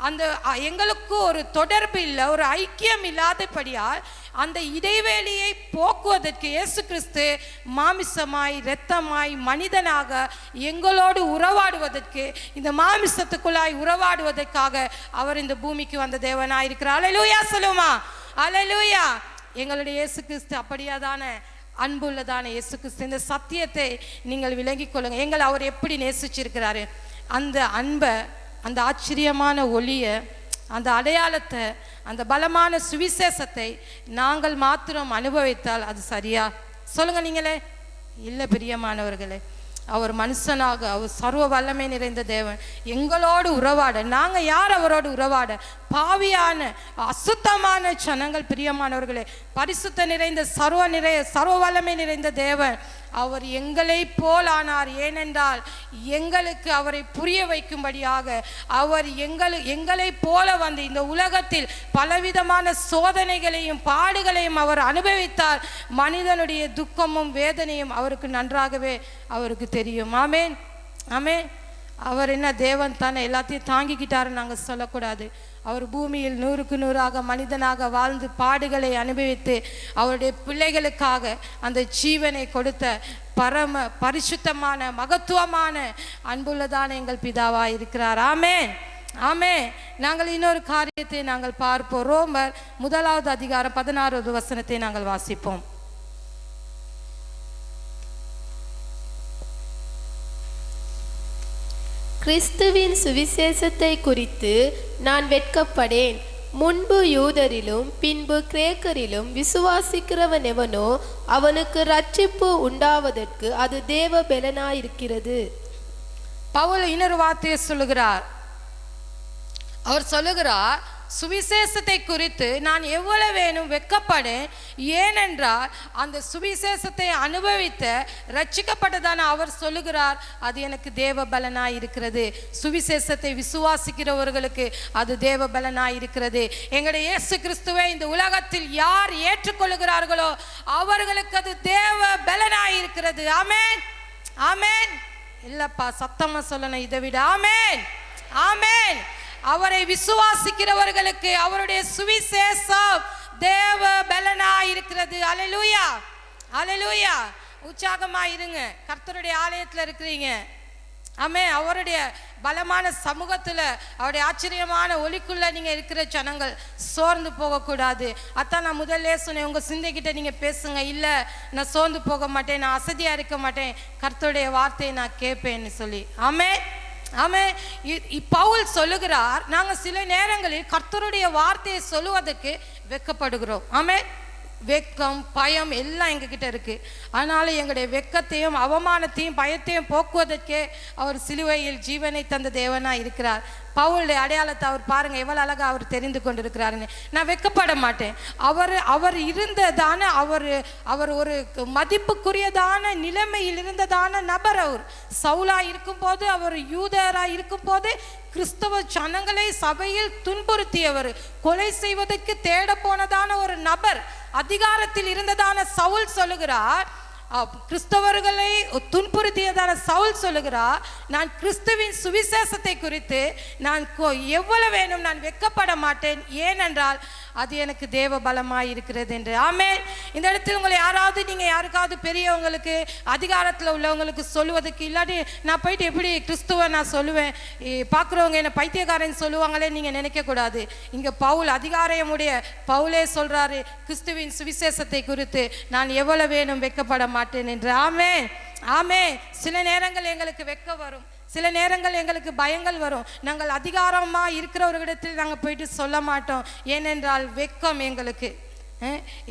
A: அந்த எங்களுக்கு ஒரு தொடர்பு இல்லை, ஒரு ஐக்கியம் இல்லாதபடியால் அந்த இடைவெளியை போக்குவதற்கு இயேசு கிறிஸ்து மாமிசமாய் இரத்தமாய் மனிதனாக எங்களோடு உறவாடுவதற்கு, இந்த மாமிசத்துக்குள்ளாய் உறவாடுவதற்காக அவர் இந்த பூமிக்கு வந்த தேவனாய் இருக்கிறார். அல்லேலூயா சொல்லுமா? அல்லேலூயா. எங்களுடைய இயேசு கிறிஸ்து அப்படியாதான அன்புள்ளதான இயேசு கிறிஸ்து. இந்த சத்தியத்தை நீங்கள் விளங்கிக் கொள்ளுங்க. எங்களை அவர் எப்படி நேசிச்சிருக்கிறாரு, அந்த அன்பை, அந்த ஆச்சரியமான ஒளியை, அந்த அடையாளத்தை, அந்த பலமான சுவிசேஷத்தை நாங்கள் மாத்திரம் அனுபவித்தால் அது சரியா? சொல்லுங்க நீங்களே. இல்லை பிரியமானவர்களே, அவர் மனுஷனாக, அவர் சர்வ வல்லமை நிறைந்த தேவன், எங்களோடு உறவாட. நாங்கள் யார் அவரோடு உறவாட? பாவியான அசுத்தமான ஜனங்கள். பிரியமானவர்களே, பரிசுத்த நிறைந்த சர்வ வல்லமை நிறைந்த தேவன் அவர் எங்களை போல் ஆனார். ஏனென்றால் எங்களுக்கு அவரை புரிய வைக்கும்படியாக அவர் எங்களை போல வந்து இந்த உலகத்தில் பலவிதமான சோதனைகளையும் பாடுகளையும் அவர் அனுபவித்தார். மனிதனுடைய துக்கமும் வேதனையும் அவருக்கு நன்றாகவே அவருக்கு தெரியும். ஆமேன், ஆமேன். அவர் என்ன தேவன் தானே, எல்லாத்தையும் தாங்கிக்கிட்டாருன்னு நாங்கள் சொல்லக்கூடாது. அவர் பூமியில் 100க்கு 100ஆக மனிதனாக வாழ்ந்து பாடுகளை அனுபவித்து அவருடைய பிள்ளைகளுக்காக அந்த ஜீவனை கொடுத்த பரம பரிசுத்தமான மகத்துவமான அன்புள்ளதான எங்கள் பிதாவாக இருக்கிறார். ஆமென், ஆமென். நாங்கள் இன்னொரு காரியத்தை நாங்கள் பார்ப்போம். ரோமர் 1வது அதிகாரம் 16வது வசனத்தை நாங்கள் வாசிப்போம்.
B: கிறிஸ்துவின் சுவிசேஷத்தை குறித்து நான் வெட்கப்படேன். முன்பு யூதரிலும் பின்பு கிரேக்கரிலும் விசுவாசிக்கிறவன் எவனோ அவனுக்கு ரட்சிப்பு உண்டாவதற்கு அது தேவ பெலனாயிருக்கிறது.
A: பவுல் இன்னொரு வார்த்தையை சொல்லுகிறார். அவர் சொல்லுகிறார், சுவிசேஷத்தை குறித்து நான் எவ்வளவேனும் வெட்கப்படேன். ஏனென்றால் அந்த சுவிசேஷத்தை அனுபவித்த ரட்சிக்கப்பட்டதான அவர் சொல்லுகிறார், அது எனக்கு தேவ பலனாய் இருக்கிறது. சுவிசேஷத்தை விசுவாசிக்கிறவர்களுக்கு அது தேவ பலனாய் இருக்கிறது. எங்களுடைய இயேசு கிறிஸ்துவை இந்த உலகத்தில் யார் ஏற்றுக்கொள்ளுகிறார்களோ அவர்களுக்கு அது தேவ பலனாய் இருக்கிறது. ஆமென், ஆமென். இல்லப்பா, சத்தமா சொல்லணும் இதை விட. ஆமென், ஆமென். அவரை விசுவாசிக்கிறவர்களுக்கு அவருடைய சுவிசேஷம் தேவ பலனாய் இருக்கிறது. அல்லேலூயா, அல்லேலூயா. உற்சாகமா இருங்க. கர்த்தருடைய ஆலயத்தில் இருக்கிறீங்க. ஆமென். அவருடைய பலமான சமூகத்துல, அவருடைய ஆச்சரியமான ஒளிக்குள்ள நீங்க இருக்கிற ஜனங்கள் சோர்ந்து போகக்கூடாது. அதான் நான் முதல்ல சொன்னேன், உங்க சிந்தைகிட்ட நீங்க பேசுங்க. இல்ல, நான் சோர்ந்து போக மாட்டேன், நான் அசதியா இருக்க மாட்டேன், கர்த்தருடைய வார்த்தையை நான் கேட்பேன்னு சொல்லி. ஆமென், ஆமென். பவுல் சொல்லுகிறார், நாங்கள் சில நேரங்களில் கர்த்தருடைய வார்த்தையை சொல்லுவதற்கு வெட்கப்படுகிறோம். ஆமென். வெட்கம், பயம் எல்லாம் எங்ககிட்ட இருக்கு. ஆனாலும் எங்களுடைய வெட்கத்தையும் அவமானத்தையும் பயத்தையும் போக்குவதற்கே அவர் சிலுவையில் ஜீவனை தந்த தேவனாக இருக்கிறார். பவுலுடைய அடையாளத்தை அவர் பாருங்க, எவ்வளவு அழகா அவர் தெரிந்து கொண்டிருக்கிறாருன்னு. நான் வெட்கப்பட மாட்டேன். அவர் இருந்ததான அவர் ஒரு மதிப்புக்குரியதான நிலைமையில் இருந்ததான நபர். அவர் சவுலா இருக்கும்போது, அவர் யூதரா இருக்கும்போது கிறிஸ்தவ ஜனங்களை சபையில் துன்புறுத்தியவர், கொலை செய்வதற்கு தேட போனதான ஒரு நபர், அதிகாரத்தில் இருந்ததான சவுல் சொல்லுகிறார், கிறிஸ்தவர்களை துன்புறுத்தியதான சவுல் சொல்லுகிறார், நான் கிறிஸ்துவின் சுவிசேஷத்தை குறித்து நான் எவ்வளவு வேணும் நான் வெட்கப்பட மாட்டேன், ஏனென்றால் அது எனக்கு தேவ பலமாய் இருக்கிறது என்று. ஆமென். இந்த இடத்தில் உங்களை நீங்கள் யாருக்காவது பெரியவங்களுக்கு அதிகாரத்தில் உள்ளவங்களுக்கு சொல்லுவதற்கு, இல்லாட்டி நான் போயிட்டு எப்படி கிறிஸ்துவை நான் சொல்லுவேன், பார்க்குறவங்க என்ன பைத்தியக்காரன் சொல்லுவாங்களே நீங்கள் நினைக்கக்கூடாது. இங்கே பவுல், அதிகாரமுடைய பவுலே சொல்கிறாரு, கிறிஸ்துவின் சுவிசேஷத்தை குறித்து நான் எவ்வளவு வேணும் வெட்கப்பட மாட்டேன் என்று. ஆமென், ஆமென். சில நேரங்கள் எங்களுக்கு வெட்க வரும், சில நேரங்கள் எங்களுக்கு பயங்கள் வரும். நாங்கள் அதிகாரமாக இருக்கிறவர்களிடத்தில் நாங்கள் போயிட்டு சொல்ல மாட்டோம். ஏனென்றால் வெட்கம்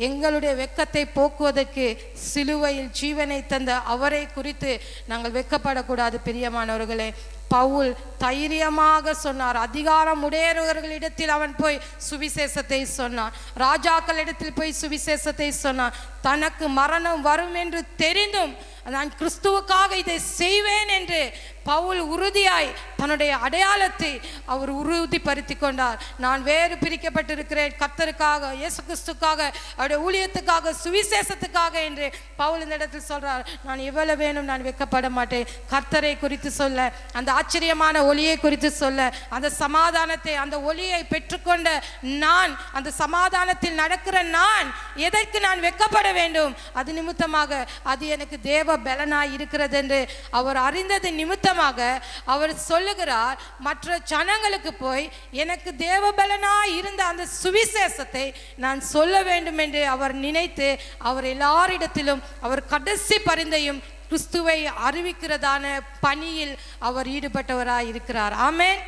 A: எங்களுடைய வெட்கத்தை போக்குவதற்கு சிலுவையில் ஜீவனை தந்த அவரை குறித்து நாங்கள் வெட்கப்படக்கூடாது. பிரியமானவர்களே, பவுல் தைரியமாக சொன்னார். அதிகாரம் உடையவர்களிடத்தில் அவன் போய் சுவிசேஷத்தை சொன்னான், ராஜாக்களிடத்தில் போய் சுவிசேஷத்தை சொன்னான். தனக்கு மரணம் வரும் என்று தெரிந்தும் நான் கிறிஸ்துவுக்காக இதை செய்வேன் என்று பவுல் உறுதியாய் தன்னுடைய அடையாளத்தை அவர் உறுதிப்படுத்தி கொண்டார். நான் வேறு பிரிக்கப்பட்டிருக்கிறேன் கர்த்தருக்காக, இயேசு கிறிஸ்துக்காக, அவருடைய ஊழியத்துக்காக, சுவிசேஷத்துக்காக என்று பவுல் இந்த இடத்தில் சொல்றார். நான் எவ்வளவு வேணும் நான் வெட்கப்பட மாட்டேன். கர்த்தரை குறித்து சொல்ல, அந்த ஆச்சரியமான ஒளியை குறித்து சொல்ல, அந்த சமாதானத்தை, அந்த ஒளியை பெற்றுக்கொண்ட நான், அந்த சமாதானத்தில் நடக்கிற நான் எதற்கு நான் வெட்கப்பட வேண்டும்? அது நிமித்தமாக அது எனக்கு தேவ பலனாய் இருக்கிறது என்று அவர் அறிந்தது நிமித்தமாக நிமித்தமாக அவர் சொல்லுகிறார், மற்ற ஜனங்களுக்கு போய் எனக்கு தேவபலனாய் இருந்த அந்த சுவிசேஷத்தை நான் சொல்ல வேண்டும் என்று அவர் நினைத்து அவர் எல்லாரிடத்திலும் அவர் கடைசி பரிந்தையும் கிறிஸ்துவை அறிவிக்கிறதான பணியில் அவர் ஈடுபட்டவராய் இருக்கிறார். ஆமென்,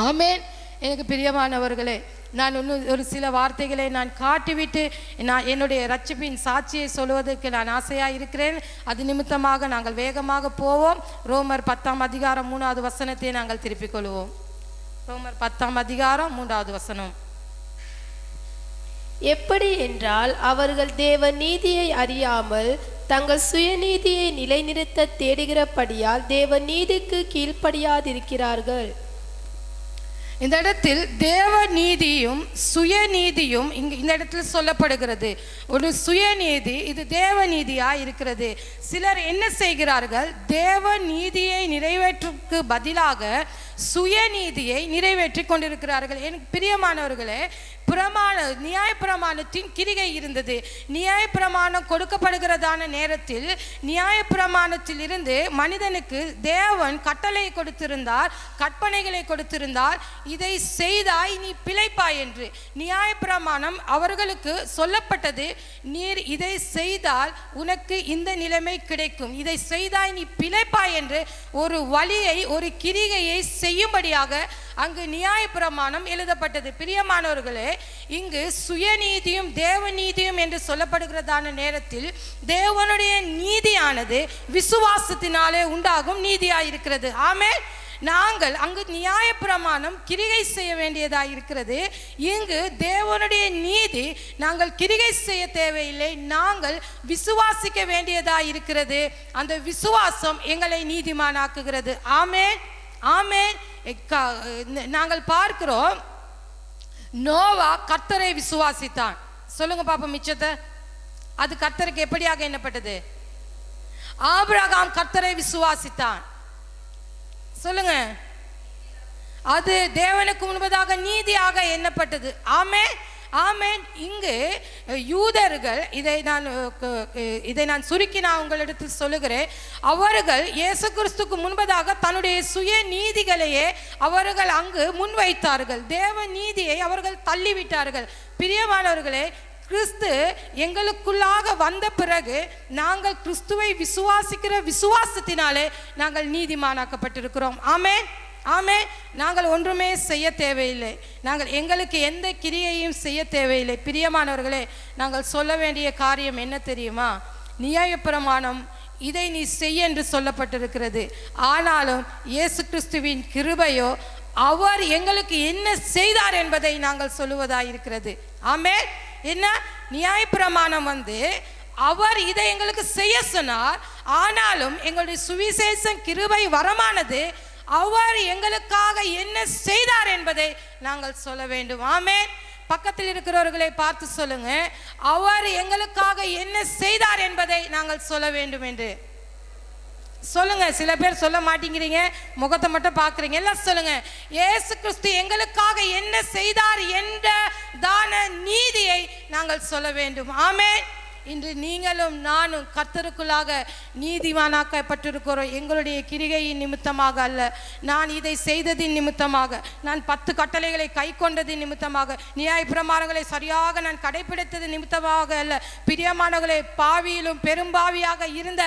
A: ஆமென். எனக்கு பிரியமானவர்களே, நான் இன்னும் ஒரு சில வார்த்தைகளை நான் காட்டிவிட்டு நான் என்னுடைய ரட்சிப்பின் சாட்சியை சொல்வதற்கு நான் ஆசையாக இருக்கிறேன். அது நிமித்தமாக நாங்கள் வேகமாக போவோம். ரோமர் 10ஆம் அதிகாரம் 3வது வசனத்தை நாங்கள் திருப்பிக் கொள்வோம். ரோமர் 10ஆம் அதிகாரம் 3வது வசனம்.
B: எப்படி என்றால், அவர்கள் தேவ நீதியை அறியாமல் தங்கள் சுயநீதியை நிலைநிறுத்த தேடுகிறபடியால் தேவ நீதிக்கு கீழ்ப்படியாதிருக்கிறார்கள்.
A: இந்த இடத்தில் தேவ நீதியும் சுயநீதியும் இந்த இடத்தில் சொல்லப்படுகிறது. ஒரு சுயநீதி, இது தேவ நீதியா இருக்கிறது. சிலர் என்ன செய்கிறார்கள், தேவ நீதியை நிறைவேற்றுக்கு பதிலாக சுயநீதியை நிறைவேற்றி கொண்டிருக்கிறார்கள். எனக்கு பிரியமானவர்களே, நியாய பிரமாணத்தின் கிரிகை இருந்தது. நியாய பிரமாணம் கொடுக்கப்படுகிறதான நேரத்தில் நியாய பிரமாணத்தில் இருந்து மனிதனுக்கு தேவன் கட்டளை கொடுத்திருந்தார், கற்பனைகளை கொடுத்திருந்தார். இதை செய்தாய் நீ பிழைப்பாய் என்று நியாய பிரமாணம் அவர்களுக்கு சொல்லப்பட்டது. நீர் இதை செய்தால் உனக்கு இந்த நிலைமை கிடைக்கும், இதை செய்தாய் நீ பிழைப்பாய் என்று ஒரு வழியை, ஒரு கிரிகையை செய்யும்படியாக அங்கு நியாய பிரமாணம் எழுதப்பட்டது. பிரியமானவர்களே, இங்கு சுயநீதியும் தேவ நீதியும் என்று சொல்லப்படுகிறதான நேரத்தில் தேவனுடைய நீதியானது விசுவாசத்தினாலே உண்டாகும் நீதியாயிருக்கிறது. ஆமென். நாங்கள் அங்கு நியாய பிரமாணம் கிரிகை செய்ய வேண்டியதாக இருக்கிறது. இங்கு தேவனுடைய நீதி நாங்கள் கிரிகை செய்ய தேவையில்லை, நாங்கள் விசுவாசிக்க வேண்டியதாக இருக்கிறது. அந்த விசுவாசம் எங்களை நீதிமானாக்குகிறது. ஆமென், ஆமென். நாங்கள் பார்க்கிறோம், நோவா கர்த்தரை விசுவாசித்தான். சொல்லுங்க பாப்பா மிச்சத்தை. அது கர்த்தருக்கு எப்படியாக எண்ணப்பட்டது? ஆபிரகாம் கர்த்தரை விசுவாசித்தான். சொல்லுங்க, அது தேவனுக்கு முன்பதாக நீதியாக எண்ணப்பட்டது. ஆமென், ஆமென். இங்கு யூதர்கள், இதை நான் சுருக்கி நான் உங்களிடத்தில் சொல்லுகிறேன். அவர்கள் இயேசு கிறிஸ்துக்கு முன்பதாக தன்னுடைய சுய நீதிகளையே அவர்கள் அங்கு முன்வைத்தார்கள். தேவ நீதியை அவர்கள் தள்ளிவிட்டார்கள். பிரியமானவர்களே, கிறிஸ்து எங்களுக்குள்ளாக வந்த பிறகு நாங்கள் கிறிஸ்துவை விசுவாசிக்கிற விசுவாசத்தினாலே நாங்கள் நீதிமானாக்கப்பட்டிருக்கிறோம். ஆமென், ஆமென். நாங்கள் ஒன்றுமே செய்ய தேவையில்லை, நாங்கள் எங்களுக்கு எந்த கிரியையும் செய்ய தேவையில்லை. பிரியமானவர்களே, நாங்கள் சொல்ல வேண்டிய காரியம் என்ன தெரியுமா? நியாயப்பிரமாணம் இதை நீ செய்ய என்று சொல்லப்பட்டிருக்கிறது. ஆனாலும் இயேசு கிறிஸ்துவின் கிருபையோ அவர் எங்களுக்கு என்ன செய்தார் என்பதை நாங்கள் சொல்லுவதாயிருக்கிறது. ஆமென். என்ன நியாயப்பிரமாணம் அவர் இதை எங்களுக்கு செய்ய சொன்னார். ஆனாலும் எங்களுடைய சுவிசேஷம் கிருபை வரமானது அவர் எங்களுக்காக என்ன செய்தார் என்பதை நாங்கள் சொல்ல வேண்டும். ஆமென். பக்கத்தில் இருக்கிறவர்களை பார்த்து சொல்லுங்க, அவர் எங்களுக்காக என்ன செய்தார் என்பதை நாங்கள் சொல்ல வேண்டும் என்று சொல்லுங்க. சில பேர் சொல்ல மாட்டேங்கிறீங்க, முகத்தை மட்டும் பார்க்குறீங்க. எல்லாம் சொல்லுங்க, இயேசு கிறிஸ்து எங்களுக்காக என்ன செய்தார் என்ற தான நீதியை நாங்கள் சொல்ல வேண்டும். ஆமென். இன்று நீங்களும் நானும் கர்த்தருக்குள்ளாக நீதிமானாக்கப்பட்டிருக்கிறோம். எங்களுடைய கிரிகையின் நிமித்தமாக அல்ல, நான் இதை செய்ததின் நிமித்தமாக, நான் 10 கட்டளைகளை கை கொண்டதின் நிமித்தமாக, நியாய பிரமாணங்களை சரியாக நான் கடைபிடித்தது நிமித்தமாக அல்ல. பிரியமானவர்களே, பாவியிலும் பெரும்பாவியாக இருந்த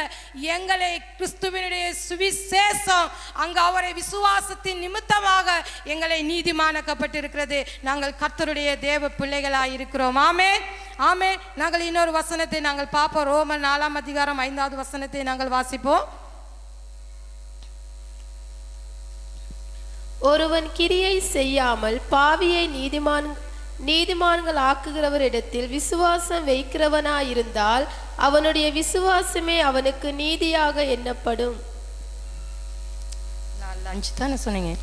A: எங்களை கிறிஸ்துவினுடைய சுவிசேஷம் அங்கு அவரை விசுவாசத்தின் நிமித்தமாக எங்களை நீதிமானாக்கப்பட்டிருக்கிறது. நாங்கள் கர்த்தருடைய தேவ பிள்ளைகளாய் இருக்கிறோம். ஆமென், ஆமென். நாங்கள் இன்னொரு வசனத்தை நாங்கள் பார்ப்போம். ரோமர் 4ஆம் அதிகாரம் 5வது வசனத்தை நாங்கள் வாசிப்போம்.
B: ஒருவன் கிரியை செய்யாமல் பாவியை நீதிமான்கள் ஆக்குகிறவரிடத்தில் விசுவாசம் வைக்கிறவனாயிருந்தால் அவனுடைய விசுவாசமே அவனுக்கு நீதியாக எண்ணப்படும்.
A: 4:5 தானே சொன்னீங்க?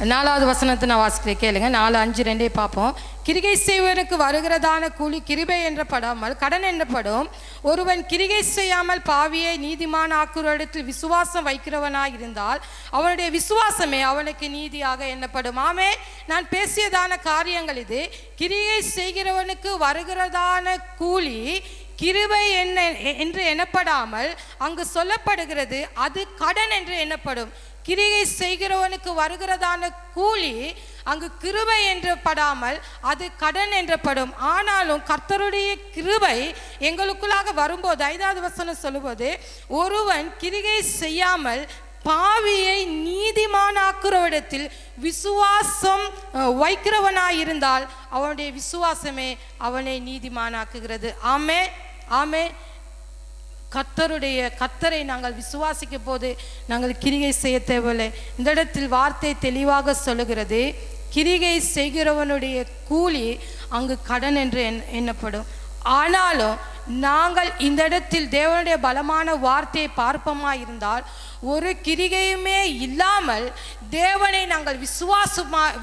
A: 4வது வசனத்தை நான் வாசிக்கிறேன், கேளுங்க. 4:5 பார்ப்போம். கிரிகை செய்வனுக்கு வருகிறதான கூலி கிருபை என்றப்படாமல் கடன் என்றப்படும். ஒருவன் கிரிகை செய்யாமல் பாவியை நீதிமான் ஆக்குறத்தில் விசுவாசம் வைக்கிறவனாய் இருந்தால் அவனுடைய விசுவாசமே அவனுக்கு நீதியாக எண்ணப்படும். ஆமே, நான் பேசியதான காரியங்கள் இது. கிரிகை செய்கிறவனுக்கு வருகிறதான கூலி கிருபை என்று எண்ணப்படாமல் அங்கு சொல்லப்படுகிறது அது கடன் என்று எண்ணப்படும். கிரியை செய்கிறவனுக்கு வருகிறதான கூலி அங்கு கிருபை என்றப்படாமல் அது கடன் என்றப்படும். ஆனாலும் கர்த்தருடைய கிருபை எங்களுக்குள்ளாக வரும்போது 5வது வசனம் சொல்லும்போது, ஒருவன் கிரியை செய்யாமல் பாவியை நீதிமானாக்குறவிடத்தில் விசுவாசம் வைக்கிறவனாயிருந்தால் அவனுடைய விசுவாசமே அவனை நீதிமானாக்குகிறது. ஆமே ஆமே. கர்த்தரை நாங்கள் விசுவாசிக்க போது நாங்கள் கிரியை செய்ய தேவையில்லை. இந்த இடத்தில் வார்த்தை தெளிவாக சொல்லுகிறது, கிரியை செய்கிறவனுடைய கூலி அங்கு கடன் என்று எண்ணப்படும். ஆனாலும் நாங்கள் இந்த இடத்தில் தேவனுடைய பலமான வார்த்தையை பார்ப்போமா இருந்தால், ஒரு கிரிகையுமே இல்லாமல் தேவனை நாங்கள்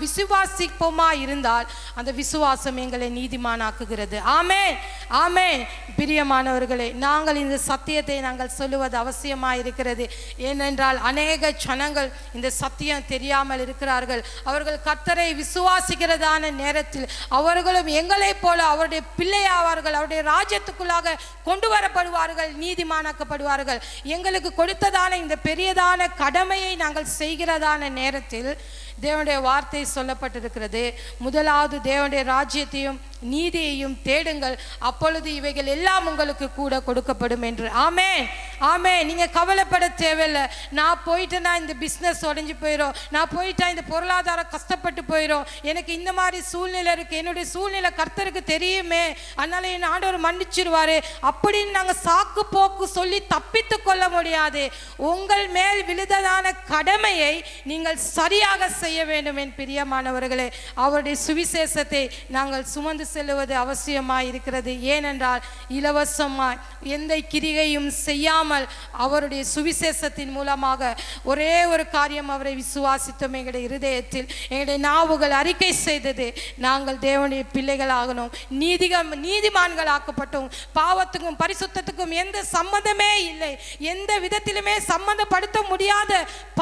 A: விசுவாசிப்போமா இருந்தால் அந்த விசுவாசம் எங்களை நீதிமானாக்குகிறது. ஆமென் ஆமென். பிரியமானவர்களே, நாங்கள் இந்த சத்தியத்தை நாங்கள் சொல்லுவது அவசியமாக இருக்கிறது. ஏனென்றால் அநேக ஜனங்கள் இந்த சத்தியம் தெரியாமல் இருக்கிறார்கள். அவர்கள் கர்த்தரை விசுவாசிக்கிறதான நேரத்தில் அவர்களும் எங்களைப் போல அவருடைய பிள்ளையாவார்கள், அவருடைய ராஜ்யத்துக்குள்ளாக கொண்டு வரப்படுவார்கள், நீதிமானாக்கப்படுவார்கள். எங்களுக்கு கொடுத்ததான இந்த பெரியதான கடமையை நாங்கள் செய்கிறதான நேரத்தில் தேவனுடைய வார்த்தை சொல்லப்பட்டிருக்கிறது, முதலாவது தேவனுடைய ராஜ்யத்தையும் நீதியையும் தேடுங்கள், அப்பொழுது இவைகள் எல்லாம் உங்களுக்கு கூட கொடுக்கப்படும் என்று. ஆமென் ஆமென். நீங்க கவலைப்பட தேவையில்லை. நான் போயிட்டேன்னா இந்த பிஸ்னஸ் உடைஞ்சு போயிடும், நான் போயிட்டா இந்த பொருளாதாரம் கஷ்டப்பட்டு போயிடும், எனக்கு இந்த மாதிரி சூழ்நிலை இருக்கு, என்னுடைய சூழ்நிலை கர்த்தருக்கு தெரியுமே, அதனால என் ஆண்டவர் மன்னிச்சிருவாரு அப்படின்னு நாங்கள் சாக்கு போக்கு சொல்லி தப்பித்து கொள்ள முடியாது. உங்கள் மேல் விழுந்ததான கடமையை நீங்கள் சரியாக செய்ய வேண்டும். என் பிரியமானவர்களே, அவருடைய சுவிசேஷத்தை நாங்கள் சுமந்து செல்வது அவசியமாய் இருக்கிறது. ஏனென்றால் இலவசமாய் எந்த கிரிகையும் செய்யாமல் அவருடைய சுவிசேஷத்தின் மூலமாக ஒரே ஒரு காரியம், அவரை விசுவாசித்தோம், எங்களுடைய இருதயத்தில் எங்களுடைய நாவுகள் அறிக்கை செய்தது, நாங்கள் தேவனுடைய பிள்ளைகளாகணும், நீதிமான்கள் ஆக்கப்பட்டோம், பாவத்துக்கும் பரிசுத்தத்துக்கும் எந்த சம்பந்தமே இல்லை, எந்த விதத்திலுமே சம்பந்தப்படுத்த முடியாத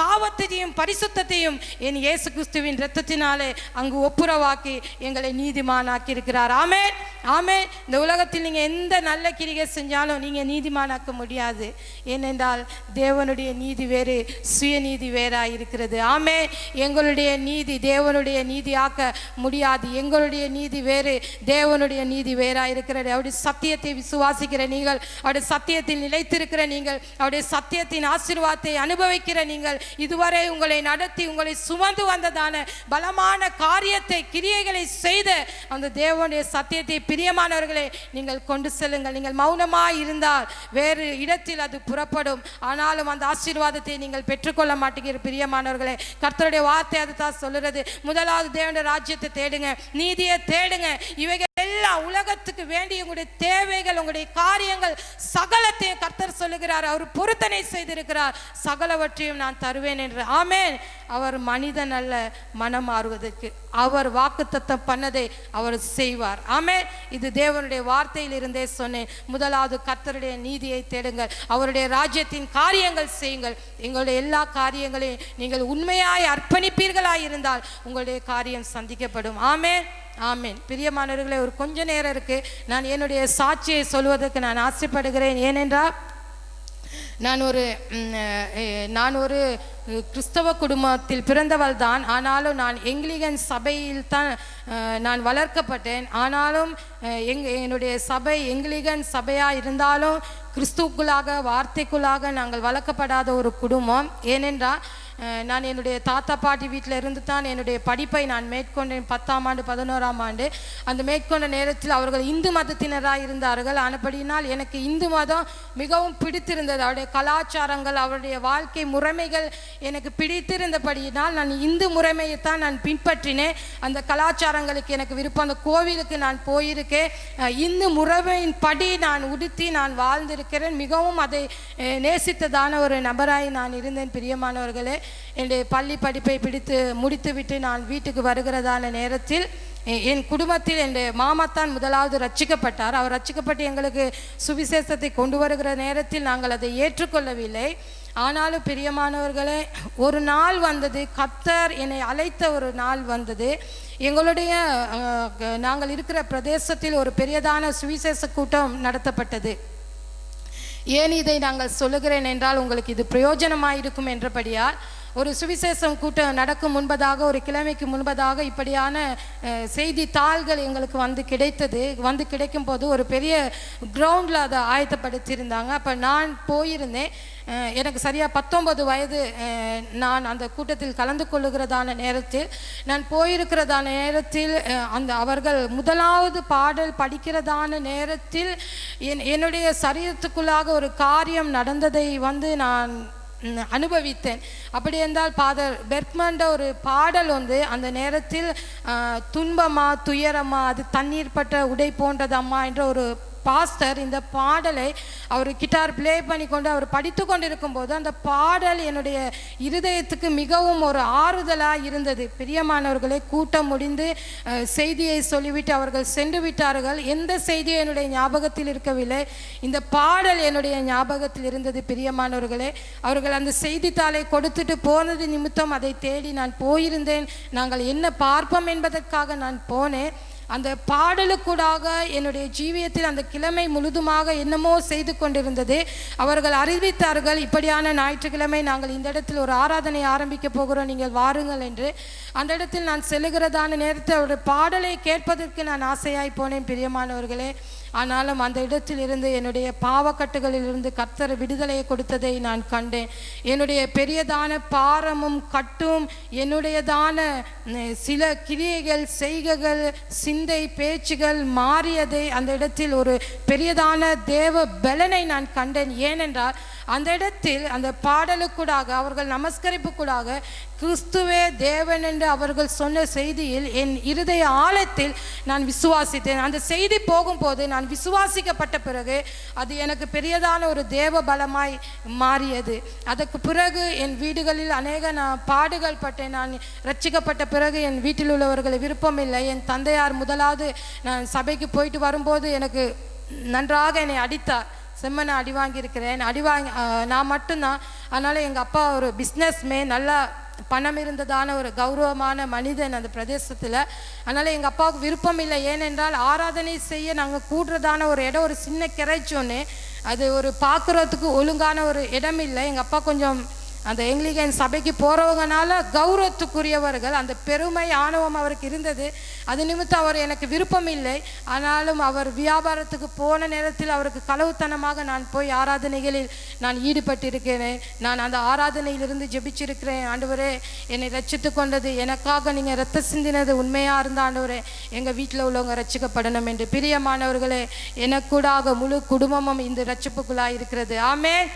A: பாவத்தையும் பரிசுத்தத்தையும் என் இயேசு கிறிஸ்துவின் இரத்தத்தினாலே அங்கு ஒப்புரவாக்கி எங்களை நீதிமானாக்கி இருக்கிறார். ஆமென் ஆமென். இந்த உலகத்தில் நீங்க எந்த நல்ல கிரியை செஞ்சாலும் நீங்க நீதிமானாக்க முடியாது. ஏனென்றால் தேவனுடைய நீதி வேறு, சுயநீதி வேறா இருக்கிறது. ஆமென். எங்களுடைய நீதி தேவனுடைய நீதி ஆக்க முடியாது. எங்களுடைய நீதி வேறு, தேவனுடைய நீதி வேறா இருக்கிறது. அவருடைய சத்தியத்தை விசுவாசிக்கிற நீங்கள், அவருடைய சத்தியத்தில் நிலைத்திருக்கிற நீங்கள், அவருடைய சத்தியத்தின் ஆசீர்வாதத்தை அனுபவிக்கிற நீங்கள், இதுவரை உங்களை நடத்தி உங்களை சுமந்து வந்ததான பலமான காரியத்தை கிரியைகளை செய்த அந்த தேவனுடைய சத்தியத்தை பிரியமானவர்களே நீங்கள் கொண்டு செல்லுங்கள். நீங்கள் மௌனமாய் இருந்தால் வேறு இடத்தில் அது புறப்படும். ஆனாலும் அந்த ஆசீர்வாதத்தை நீங்கள் பெற்றுக்கொள்ள மாட்டீங்க. பிரியமானவர்களே, கர்த்தருடைய வார்த்தை அதுதான் சொல்லுறது, முதலாவது தேவனுடைய ராஜ்யத்தை தேடுங்க, நீதியை தேடுங்க, இவைகள் எல்லாம் உலகத்துக்கு வேண்டிய உங்களுடைய தேவைகள், உங்களுடைய காரியங்கள் சகலத்தையும் கர்த்தர் சொல்லுகிறார். அவர் பொருத்தனை செய்திருக்கிறார், சகலவற்றையும் நான் தருவேன் என்று. ஆமென். அவர் மனிதன் அல்ல மனம் மாறுவதற்கு, அவர் வாக்குத்தத்தம் பண்ணதை அவர் செய்வார். ஆமென். இது தேவனுடைய வார்த்தையில் இருந்தே சொன்னேன். முதலாவது கர்த்தருடைய நீதியை தேடுங்கள், அவருடைய ராஜ்யத்தின் காரியங்கள் செய்யுங்கள். எங்களுடைய எல்லா காரியங்களையும் நீங்கள் உண்மையாய் அர்ப்பணிப்பீர்களாய் இருந்தால் உங்களுடைய காரியம் சந்திக்கப்படும். ஆமென் ஆமென். பிரியமானவர்களே, ஒரு கொஞ்ச நேரம் இருக்கு, நான் என்னுடைய சாட்சியை சொல்வதற்கு நான் ஆசைப்படுகிறேன். ஏனென்றால் நான் ஒரு கிறிஸ்தவ குடும்பத்தில் பிறந்தவள் தான். ஆனாலும் நான் எங்கிலிகன் சபையில் தான் நான் வளர்க்கப்பட்டேன். ஆனாலும் என்னுடைய சபை எங்கிலிகன் சபையாக இருந்தாலும் கிறிஸ்துவுக்குள்ளாக வார்த்தைக்குள்ளாக நாங்கள் வளர்க்கப்படாத ஒரு குடும்பம். ஏனென்றால் நான் என்னுடைய தாத்தா பாட்டி வீட்டில் இருந்து தான் என்னுடைய படிப்பை நான் மேற்கொண்டேன். 10ஆம் ஆண்டு 11ஆம் ஆண்டு அந்த மேற்கொண்ட நேரத்தில் அவர்கள் இந்து மதத்தினராக இருந்தார்கள். ஆனபடியினால் எனக்கு இந்து மதம் மிகவும் பிடித்திருந்தது. அவருடைய கலாச்சாரங்கள், அவருடைய வாழ்க்கை முறைமைகள் எனக்கு பிடித்திருந்தபடியினால் நான் இந்து முறைமையைத்தான் நான் பின்பற்றினேன். அந்த கலாச்சாரங்களுக்கு எனக்கு விருப்பம். அந்த கோவிலுக்கு நான் போயிருக்கேன், இந்து முறைமையின் படி நான் உடுத்தி நான் வாழ்ந்திருக்கிறேன். மிகவும் அதை நேசித்ததான ஒரு நபராய் நான் இருந்தேன். பிரியமானவர்களே, என்னுடைய பள்ளி படிப்பை முடித்துவிட்டு நான் வீட்டுக்கு வருகிறதான நேரத்தில் என் குடும்பத்தில் என்னுடைய மாமாத்தான் முதலாவது ரட்சிக்கப்பட்டார். அவர் ரட்சிக்கப்பட்டு எங்களுக்கு சுவிசேஷத்தை கொண்டு வருகிற நேரத்தில் நாங்கள் அதை ஏற்றுக்கொள்ளவில்லை. ஆனாலும் பிரியமானவர்களே, ஒரு நாள் வந்தது, கர்த்தர் என்னை அழைத்த ஒரு நாள் வந்தது. எங்களுடைய நாங்கள் இருக்கிற பிரதேசத்தில் ஒரு பெரியதான சுவிசேஷ கூட்டம் நடத்தப்பட்டது. ஏன் இதை நாங்கள் சொல்லுகிறேன் என்றால் உங்களுக்கு இது பிரயோஜனமாக இருக்கும் என்றபடியால், ஒரு சுவிசேஷம் கூட்டம் நடக்கும் முன்பதாக, ஒரு கிழமைக்கு முன்பதாக இப்படியான செய்தி தாள்கள் எங்களுக்கு வந்து கிடைக்கும் போது ஒரு பெரிய கிரவுண்டில் அதை ஆயத்தப்படுத்தியிருந்தாங்க. அப்போ நான் போயிருந்தேன். எனக்கு சரியாக 19 வயது. நான் அந்த கூட்டத்தில் கலந்து கொள்ளுகிறதான நேரத்தில், நான் போயிருக்கிறதான நேரத்தில் அவர்கள் முதலாவது பாடல் படிக்கிறதான நேரத்தில் என்னுடைய சரீரத்துக்குள்ளாக ஒரு காரியம் நடந்ததை நான் அனுபவித்தேன். அப்படி என்றால் ஃபாதர் பெர்க்மண்ட ஒரு பாடல் அந்த நேரத்தில் துன்பமா துயரமா அது தண்ணீர் பட்ட உடை போன்றதம்மா என்ற ஒரு பாஸ்டர் இந்த பாடலை அவர் கிட்டார் ப்ளே பண்ணி கொண்டு அவர் படித்து கொண்டிருக்கும் போது அந்த பாடல் என்னுடைய இருதயத்துக்கு மிகவும் ஒரு ஆறுதலாக இருந்தது. பிரியமானவர்களே, கூட்டம் முடிந்து செய்தியை சொல்லிவிட்டு அவர்கள் சென்று விட்டார்கள். எந்த செய்தியும் என்னுடைய ஞாபகத்தில் இருக்கவில்லை. இந்த பாடல் என்னுடைய ஞாபகத்தில் இருந்தது. பிரியமானவர்களே, அவர்கள் அந்த செய்தித்தாளை கொடுத்துட்டு போனது நிமித்தம் அதை தேடி நான் போயிருந்தேன். நாங்கள் என்ன பார்ப்போம் என்பதற்காக நான் போனேன். அந்த பாடலுக்கூடாக என்னுடைய ஜீவியத்தில் அந்த கிழமை முழுதுமாக என்னமோ செய்து கொண்டிருந்தது. அவர்கள் அறிவித்தார்கள், இப்படியான ஞாயிற்றுக்கிழமை நாங்கள் இந்த இடத்தில் ஒரு ஆராதனை ஆரம்பிக்க போகிறோம், நீங்கள் வாருங்கள் என்று. அந்த இடத்தில் நான் செல்லுகிறதான நேரத்தில் அவருடைய பாடலை கேட்பதற்கு நான் ஆசையாய் போனேன். பிரியமானவர்களே, ஆனாலும் அந்த இடத்தில் இருந்து என்னுடைய பாவக்கட்டுகளிலிருந்து கர்த்தர் விடுதலையை கொடுத்ததை நான் கண்டேன். என்னுடைய பெரியதான பாரமும் கட்டும், என்னுடையதான சில கிரியைகள் செய்கைகள் சிந்தை பேச்சுகள் மாறியதை அந்த இடத்தில் ஒரு பெரியதான தேவ பலனை நான் கண்டேன். ஏனென்றால் அந்த இடத்தில் அந்த பாடலுக்கூடாக அவர்கள் நமஸ்கரிப்புக்கூடாக கிறிஸ்துவே தேவன் என்று அவர்கள் சொன்ன செய்தியில் என் இருதய ஆழத்தில் நான் விசுவாசித்தேன். அந்த செய்தி போகும்போது நான் விசுவாசிக்கப்பட்ட பிறகு அது எனக்கு பெரியதான ஒரு தேவ பலமாய் மாறியது. அதற்கு பிறகு என் வீடுகளில் நான் பாடுகள் பட்டேன். நான் ரட்சிக்கப்பட்ட பிறகு என் வீட்டில் உள்ளவர்களை விருப்பமில்லை. என் தந்தையார் முதலாவது நான் சபைக்கு போயிட்டு வரும்போது எனக்கு நன்றாக என்னை அடித்தார். செம்மனை அடி வாங்கியிருக்கிறேன். நான் மட்டும்தான். அதனால் எங்கள் அப்பா ஒரு பிஸ்னஸ்மேன், நல்லா பணம் இருந்ததான ஒரு கௌரவமான மனிதன் அந்த பிரதேசத்தில். அதனால் எங்கள் அப்பாவுக்கு விருப்பம் இல்லை. ஏனென்றால் ஆராதனை செய்ய நாங்கள் கூடுறதான ஒரு இடம் ஒரு சின்ன கிரைச்சோன்னு, அது ஒரு பார்க்குறதுக்கு ஒழுங்கான ஒரு இடம் இல்லை. எங்கள் அப்பா கொஞ்சம் அந்த எங்கிலிகன் சபைக்கு போகிறவங்கனால கௌரவத்துக்குரியவர்கள், அந்த பெருமை ஆணவம் அவருக்கு இருந்தது. அது நிமித்தம் அவர் எனக்கு விருப்பம் இல்லை. ஆனாலும் அவர் வியாபாரத்துக்கு போன நேரத்தில் அவருக்கு களவுத்தனமாக நான் போய் ஆராதனைகளில் நான் ஈடுபட்டிருக்கிறேன். நான் அந்த ஆராதனையிலிருந்து ஜெபிச்சிருக்கிறேன். ஆண்டவரே, என்னை ரட்சித்து கொண்டது எனக்காக நீங்கள் ரத்த சிந்தினது உண்மையாக இருந்த ஆண்டவரே, எங்கள் வீட்டில் உள்ளவங்க ரட்சிக்கப்படணும் என்று. பிரியமானவர்களே, எனக்கூடாக முழு குடும்பமும் இந்த ரட்சிப்புக்குள்ளாக இருக்கிறது. ஆமென்,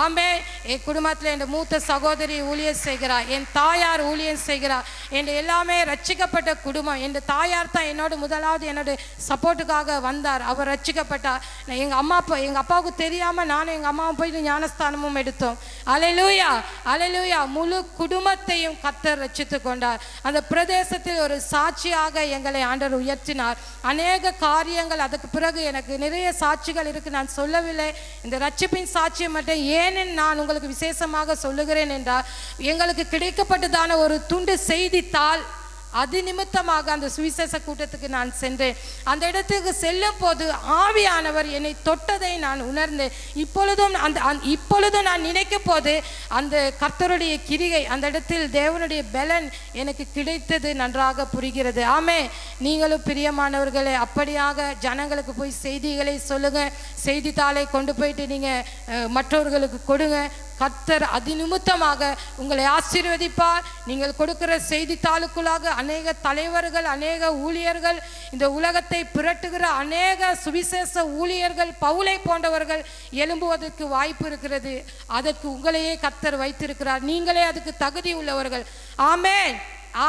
A: ஆமென். என் குடும்பத்தில் என் மூத்த சகோதரி ஊழியம் செய்கிறார், என் தாயார் ஊழியம் செய்கிறார். என் எல்லாமே ரட்சிக்கப்பட்ட குடும்பம். என் தாயார் தான் என்னோட முதலாவது என்னோட சப்போர்ட்டுக்காக வந்தார். அவர் ரட்சிக்கப்பட்டார். எங்கள் அப்பாவுக்கு தெரியாமல் நானும் எங்கள் அம்மாவும் போயிட்டு ஞானஸ்தானமும் எடுத்தோம். அல்லேலூயா, அல்லேலூயா. முழு குடும்பத்தையும் கர்த்தர் ரட்சித்து கொண்டார். அந்த பிரதேசத்தில் ஒரு சாட்சியாக எங்களை ஆண்டவர் உயர்த்தினார். அநேக காரியங்கள் அதுக்கு பிறகு எனக்கு நிறைய சாட்சிகள் இருக்கு, நான் சொல்லவில்லை. இந்த ரட்சிப்பின் சாட்சியம் மட்டும் ஏன் நான் உங்களுக்கு விசேஷமாக சொல்லுகிறேன் என்றால், எங்களுக்கு கிடைக்கப்பட்டதான ஒரு துண்டு செய்தித்தாள், அது நிமித்தமாக அந்த சுவிசேஷ கூட்டத்துக்கு நான் சென்றேன். அந்த இடத்துக்கு செல்லும் போது ஆவியானவர் என்னை தொட்டதை நான் உணர்ந்தேன். இப்பொழுதும் நான் நினைக்கும் போது அந்த கர்த்தருடைய கிரியை, அந்த இடத்தில் தேவனுடைய பலன் எனக்கு கிடைத்தது நன்றாக புரிகிறது. ஆமே, நீங்களும் பிரியமானவர்களே அப்படியாக ஜனங்களுக்கு போய் செய்திகளை சொல்லுங்க. செய்தித்தாளை கொண்டு போயிட்டு நீங்கள் மற்றவர்களுக்கு கொடுங்க. கர்த்தர் அதிநிமித்தமாக உங்களை ஆசீர்வதிப்பார். நீங்கள் கொடுக்கிற செய்தித்தாளுக்குள்ளாக அநேக தலைவர்கள், அநேக ஊழியர்கள், இந்த உலகத்தை புரட்டுகிற அநேக சுவிசேஷ ஊழியர்கள், பவுலை போன்றவர்கள் எழும்புவதற்கு வாய்ப்பு இருக்கிறது. அதற்கு உங்களையே கர்த்தர் வைத்திருக்கிறார். நீங்களே அதுக்கு தகுதி உள்ளவர்கள். ஆமென்,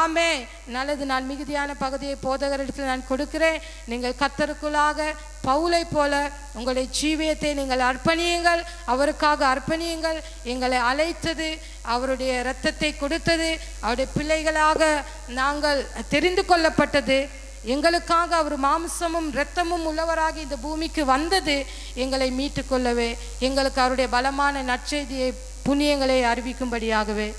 A: ஆமே. நல்லது. நான் மிகுதியான பகுதியை போதகரிடத்தில் நான் கொடுக்கிறேன். நீங்கள் கர்த்தருக்குள்ளாக பவுலை போல உங்களுடைய ஜீவியத்தை நீங்கள் அர்ப்பணியுங்கள். அவருக்காக அர்ப்பணியுங்கள். எங்களை அழைத்தது, அவருடைய இரத்தத்தை கொடுத்தது, அவருடைய பிள்ளைகளாக நாங்கள் தெரிந்து கொள்ளப்பட்டது, எங்களுக்காக அவர் மாம்சமும் இரத்தமும் உள்ளவராக இந்த பூமிக்கு வந்தது எங்களை மீட்டு கொள்ளவே, எங்களுக்கு அவருடைய பலமான நற்செய்தியை புண்ணியங்களை அறிவிக்கும்படியாகவே.